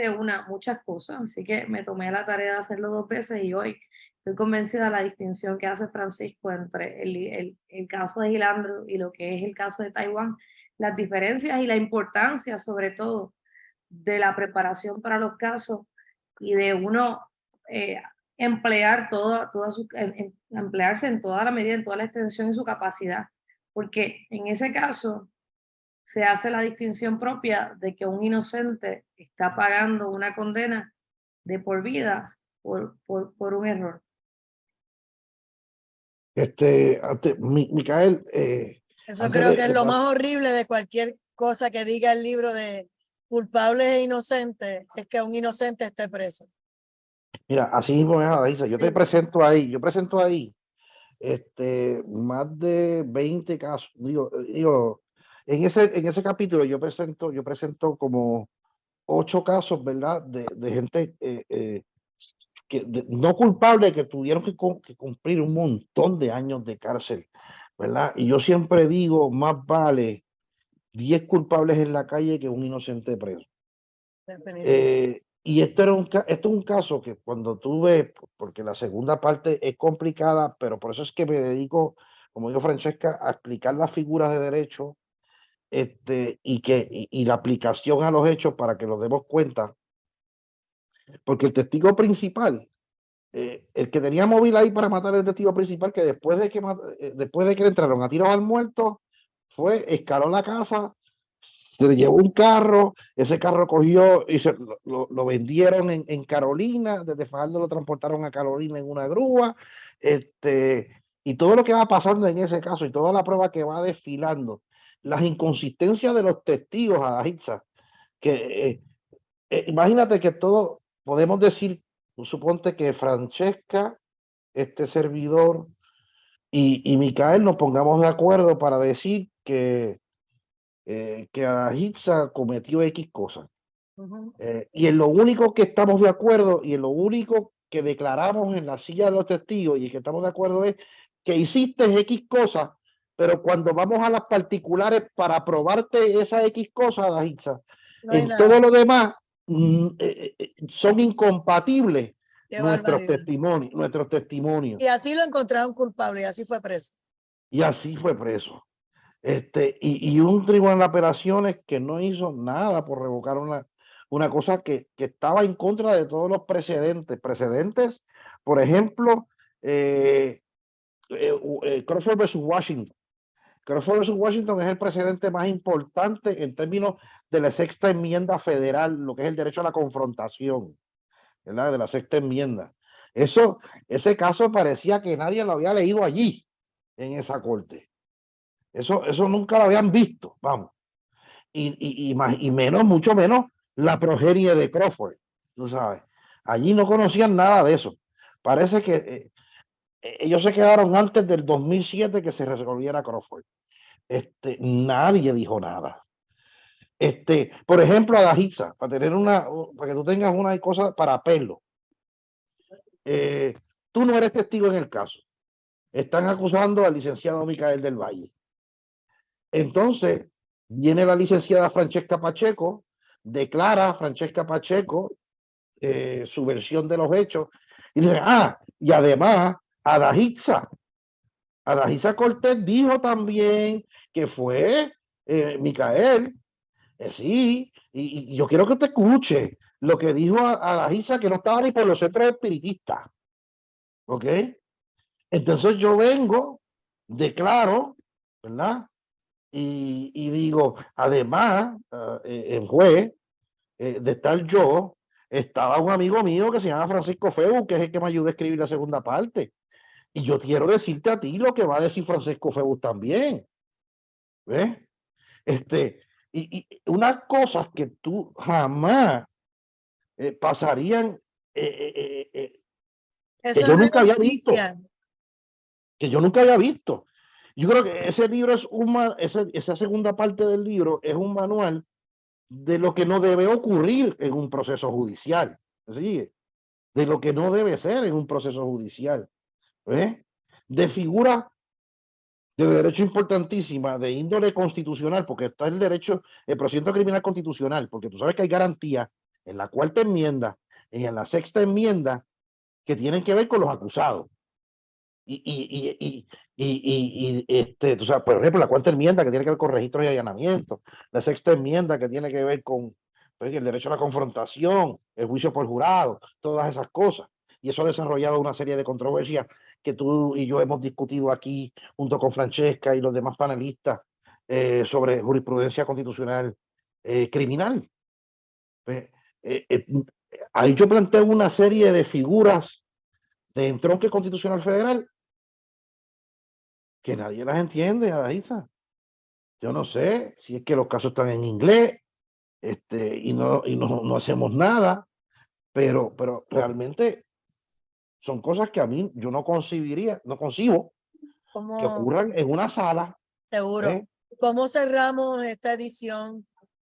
muchas cosas, así que me tomé la tarea de hacerlo 2 veces y hoy estoy convencida de la distinción que hace Francisco entre el caso de Gilandro y lo que es el caso de Taiwán, las diferencias y la importancia sobre todo de la preparación para los casos y de uno emplear emplearse en toda la medida, en toda la extensión y su capacidad, porque en ese caso se hace la distinción propia de que un inocente está pagando una condena de por vida por un error. Micael, Eso antes creo que es de lo más horrible de cualquier cosa que diga el libro de culpables e inocentes, es que un inocente esté preso. mira, así mismo es, Adaísa, yo Sí. presento ahí más de 20 casos. Digo, en ese capítulo yo presento como 8 casos, ¿verdad? De gente no culpable, que tuvieron que cumplir un montón de años de cárcel, ¿verdad? Y yo siempre digo, más vale 10 culpables en la calle que un inocente preso. Y esto es un caso que cuando tú ves, porque la segunda parte es complicada, pero por eso es que me dedico, como dijo Francesca, a explicar las figuras de derecho, y la aplicación a los hechos para que nos demos cuenta, porque el testigo principal, el que tenía móvil ahí para matar al testigo principal, que después de que le entraron a tiros al muerto, escaló la casa, se le llevó un carro, ese carro cogió y lo vendieron en Carolina, desde Fajardo lo transportaron a Carolina en una grúa, y todo lo que va pasando en ese caso y toda la prueba que va desfilando, las inconsistencias de los testigos, a Hitza, que imagínate que todo, podemos decir, suponte que Francesca, este servidor y Micael nos pongamos de acuerdo para decir que Adahitza cometió X cosas. Y en lo único que estamos de acuerdo y en lo único que declaramos en la silla de los testigos y que estamos de acuerdo es que hiciste X cosas, pero cuando vamos a las particulares para probarte esa X cosa, Adahitza, en todo lo demás son incompatibles nuestros testimonios. Y así lo encontraron culpable y así fue preso. Y así fue preso. Y un tribunal de apelaciones que no hizo nada por revocar una cosa que estaba en contra de todos los precedentes, por ejemplo, Crawford versus Washington. Crawford versus Washington es el precedente más importante en términos de la sexta enmienda federal, lo que es el derecho a la confrontación, ¿verdad? De la sexta enmienda. Ese caso parecía que nadie lo había leído allí, en esa corte. Eso nunca lo habían visto, vamos. Y mucho menos la progenie de Crawford, tú sabes. Allí no conocían nada de eso. Parece que ellos se quedaron antes del 2007 que se resolviera Crawford. Nadie dijo nada. Por ejemplo, Adahitza, para que tú tengas una cosa para pelo. Tú no eres testigo en el caso. Están acusando al licenciado Micael del Valle. Entonces, viene la licenciada Francesca Pacheco, declara Francesca Pacheco su versión de los hechos, y dice, y además, Adahitza Cortés dijo también que fue Micael, sí, y yo quiero que te escuche lo que dijo Adahitza, que no estaba ni por los centros espiritistas, ¿ok? Entonces yo vengo, declaro, ¿verdad? Y digo, además, el juez de estar yo, estaba un amigo mío que se llama Francisco Feu, que es el que me ayudó a escribir la segunda parte. Y yo quiero decirte a ti lo que va a decir Francisco Feu también. ¿Ves? Y unas cosas que tú jamás pasarían, que Eso yo no es nunca había visto, justicia. que yo nunca había visto. Yo creo que ese libro es esa segunda parte del libro es un manual de lo que no debe ocurrir en un proceso judicial, ¿sí? De lo que no debe ser en un proceso judicial, ¿ves? De figuras de derecho importantísima, de índole constitucional, porque está el derecho, el procedimiento criminal constitucional, porque tú sabes que hay garantías en la cuarta enmienda y en la sexta enmienda que tienen que ver con los acusados. Tú sabes, por ejemplo, la cuarta enmienda que tiene que ver con registros y allanamientos, la sexta enmienda que tiene que ver con pues, el derecho a la confrontación, el juicio por jurado, todas esas cosas. Y eso ha desarrollado una serie de controversias que tú y yo hemos discutido aquí junto con Francesca y los demás panelistas sobre jurisprudencia constitucional criminal. Pues, eh, eh, ahí yo planteo una serie de figuras de entronque constitucional federal que nadie las entiende, Adaísa. Yo no sé si es que los casos están en inglés, no hacemos nada, pero realmente son cosas que a mí yo no concibiría, no concibo que Como ocurran en una sala. seguro. ¿Eh? ¿Cómo cerramos esta edición?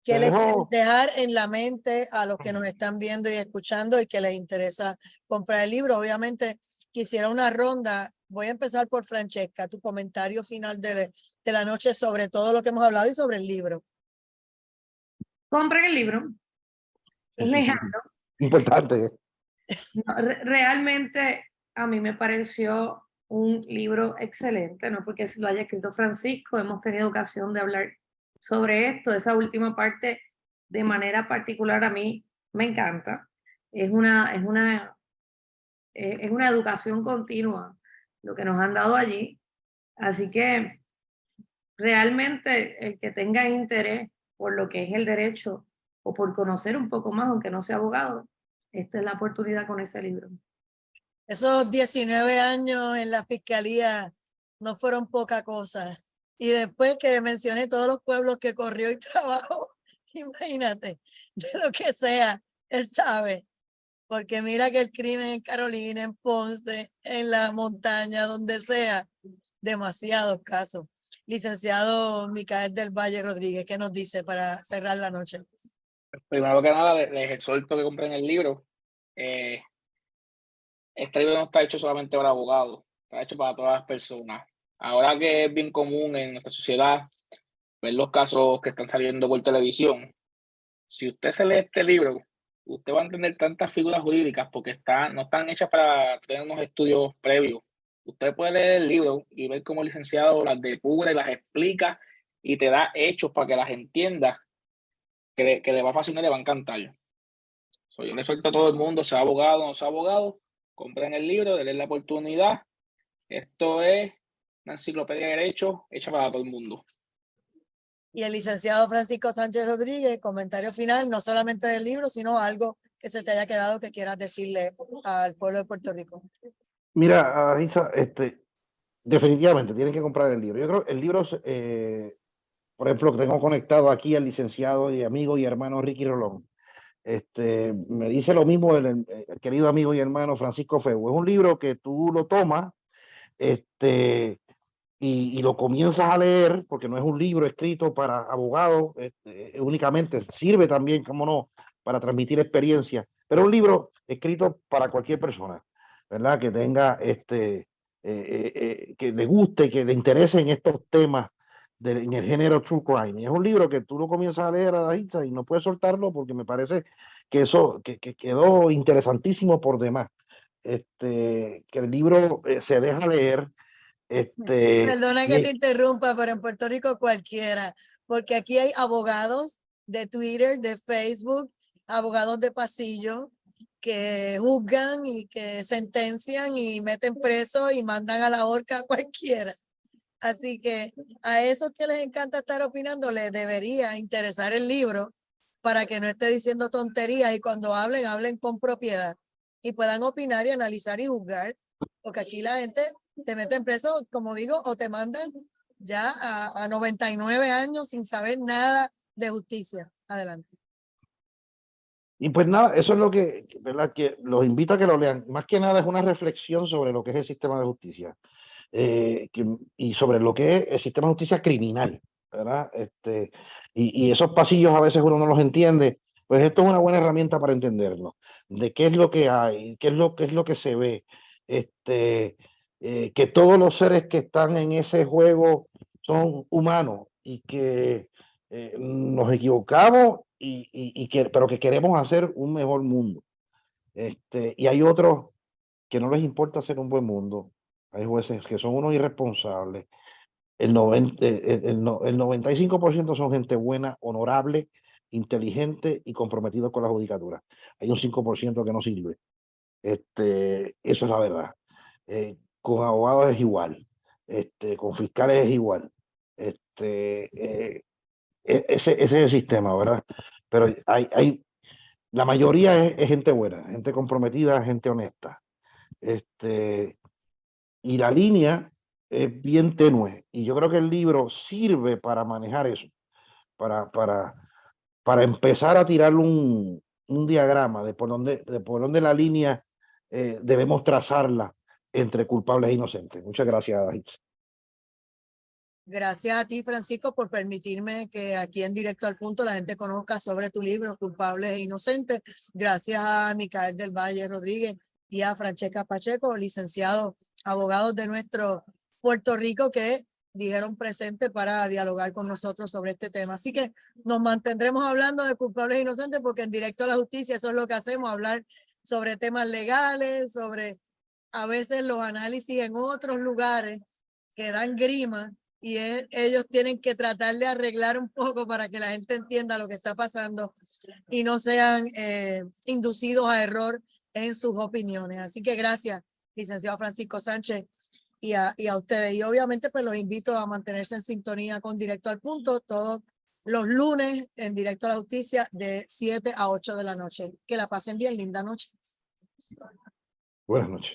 Te ¿Qué les quieres dejo, dejar en la mente a los que nos están viendo y escuchando y que les interesa comprar el libro? Obviamente quisiera una ronda. Voy a empezar por Francesca, tu comentario final de la noche sobre todo lo que hemos hablado y sobre el libro. Compren el libro, léanlo. importante. No, realmente a mí me pareció un libro excelente, no porque lo haya escrito Francisco, hemos tenido ocasión de hablar sobre esto. Esa última parte de manera particular a mí me encanta. Es una educación continua lo que nos han dado allí. Así que realmente el que tenga interés por lo que es el derecho o por conocer un poco más, aunque no sea abogado, esta es la oportunidad con ese libro. Esos 19 años en la fiscalía no fueron poca cosa. Y después que mencioné todos los pueblos que corrió y trabajó, imagínate, de lo que sea, él sabe. Porque mira que el crimen en Carolina, en Ponce, en la montaña, donde sea, demasiados casos. Licenciado Micael del Valle Rodríguez, ¿qué nos dice para cerrar la noche? Primero que nada, les exhorto que compren el libro. Este libro no está hecho solamente para abogados, está hecho para todas las personas. Ahora que es bien común en nuestra sociedad ver los casos que están saliendo por televisión, si usted se lee este libro, usted va a entender tantas figuras jurídicas porque no están hechas para tener unos estudios previos. Usted puede leer el libro y ver cómo el licenciado las depura y las explica y te da hechos para que las entienda, que le va a fascinar y le va a encantar. Yo le suelto a todo el mundo, sea abogado o no sea abogado, compren el libro, denle la oportunidad. Esto es una enciclopedia de derecho hecha para todo el mundo. Y el licenciado Francisco Sánchez Rodríguez, comentario final, no solamente del libro, sino algo que se te haya quedado que quieras decirle al pueblo de Puerto Rico. Mira, Isa, definitivamente tienen que comprar el libro. Yo creo que el libro, por ejemplo, tengo conectado aquí al licenciado y amigo y hermano Ricky Rolón. Me dice lo mismo el querido amigo y hermano Francisco Feu. Es un libro que tú lo tomas y lo comienzas a leer, porque no es un libro escrito para abogados únicamente, sirve también, como no, para transmitir experiencia, pero es un libro escrito para cualquier persona, ¿verdad? Que tenga, que le guste, que le interese en estos temas en el género true crime. Y es un libro que tú lo comienzas a leer a la vista y no puedes soltarlo porque me parece que eso que quedó interesantísimo por demás. Que el libro se deja leer. Perdona que te interrumpa, pero en Puerto Rico cualquiera, porque aquí hay abogados de Twitter, de Facebook, abogados de pasillo que juzgan y que sentencian y meten preso y mandan a la horca a cualquiera. Así que a esos que les encanta estar opinando les debería interesar el libro, para que no esté diciendo tonterías y cuando hablen, hablen con propiedad y puedan opinar y analizar y juzgar, porque aquí la gente te mete preso, como digo, o te mandan ya a 99 años sin saber nada de justicia. Adelante. Y pues nada, eso es lo que, ¿verdad? Que los invito a que lo lean. Más que nada es una reflexión sobre lo que es el sistema de justicia y sobre lo que es el sistema de justicia criminal, ¿verdad? Y esos pasillos a veces uno no los entiende. Pues esto es una buena herramienta para entenderlo, de qué es lo que hay, qué es lo que se ve, que todos los seres que están en ese juego son humanos y que nos equivocamos pero que queremos hacer un mejor mundo. Y hay otros que no les importa hacer un buen mundo. Hay jueces que son unos irresponsables. El 95% son gente buena, honorable, inteligente y comprometido con la judicatura. Hay un 5% que no sirve. Eso es la verdad. Con abogados es igual. Con fiscales es igual. Ese es el sistema, ¿verdad? Pero la mayoría es gente buena, gente comprometida, gente honesta. Y la línea es bien tenue. Y yo creo que el libro sirve para manejar eso, para empezar a tirar un diagrama de por dónde la línea debemos trazarla entre culpables e inocentes. Muchas gracias, Hitz. Gracias a ti, Francisco, por permitirme que aquí en Directo al Punto la gente conozca sobre tu libro, Culpables e Inocentes. Gracias a Micael del Valle Rodríguez y a Francesca Pacheco, licenciados, abogados de nuestro Puerto Rico, que dijeron presente para dialogar con nosotros sobre este tema. Así que nos mantendremos hablando de culpables e inocentes porque en Directo a la Justicia eso es lo que hacemos, hablar sobre temas legales, sobre a veces los análisis en otros lugares que dan grima y ellos tienen que tratar de arreglar un poco para que la gente entienda lo que está pasando y no sean inducidos a error en sus opiniones. Así que gracias, licenciado Francisco Sánchez, y a ustedes. Y obviamente pues los invito a mantenerse en sintonía con Directo al Punto todos los lunes en Directo a la Justicia de 7 a 8 de la noche. Que la pasen bien, linda noche. Buenas noches.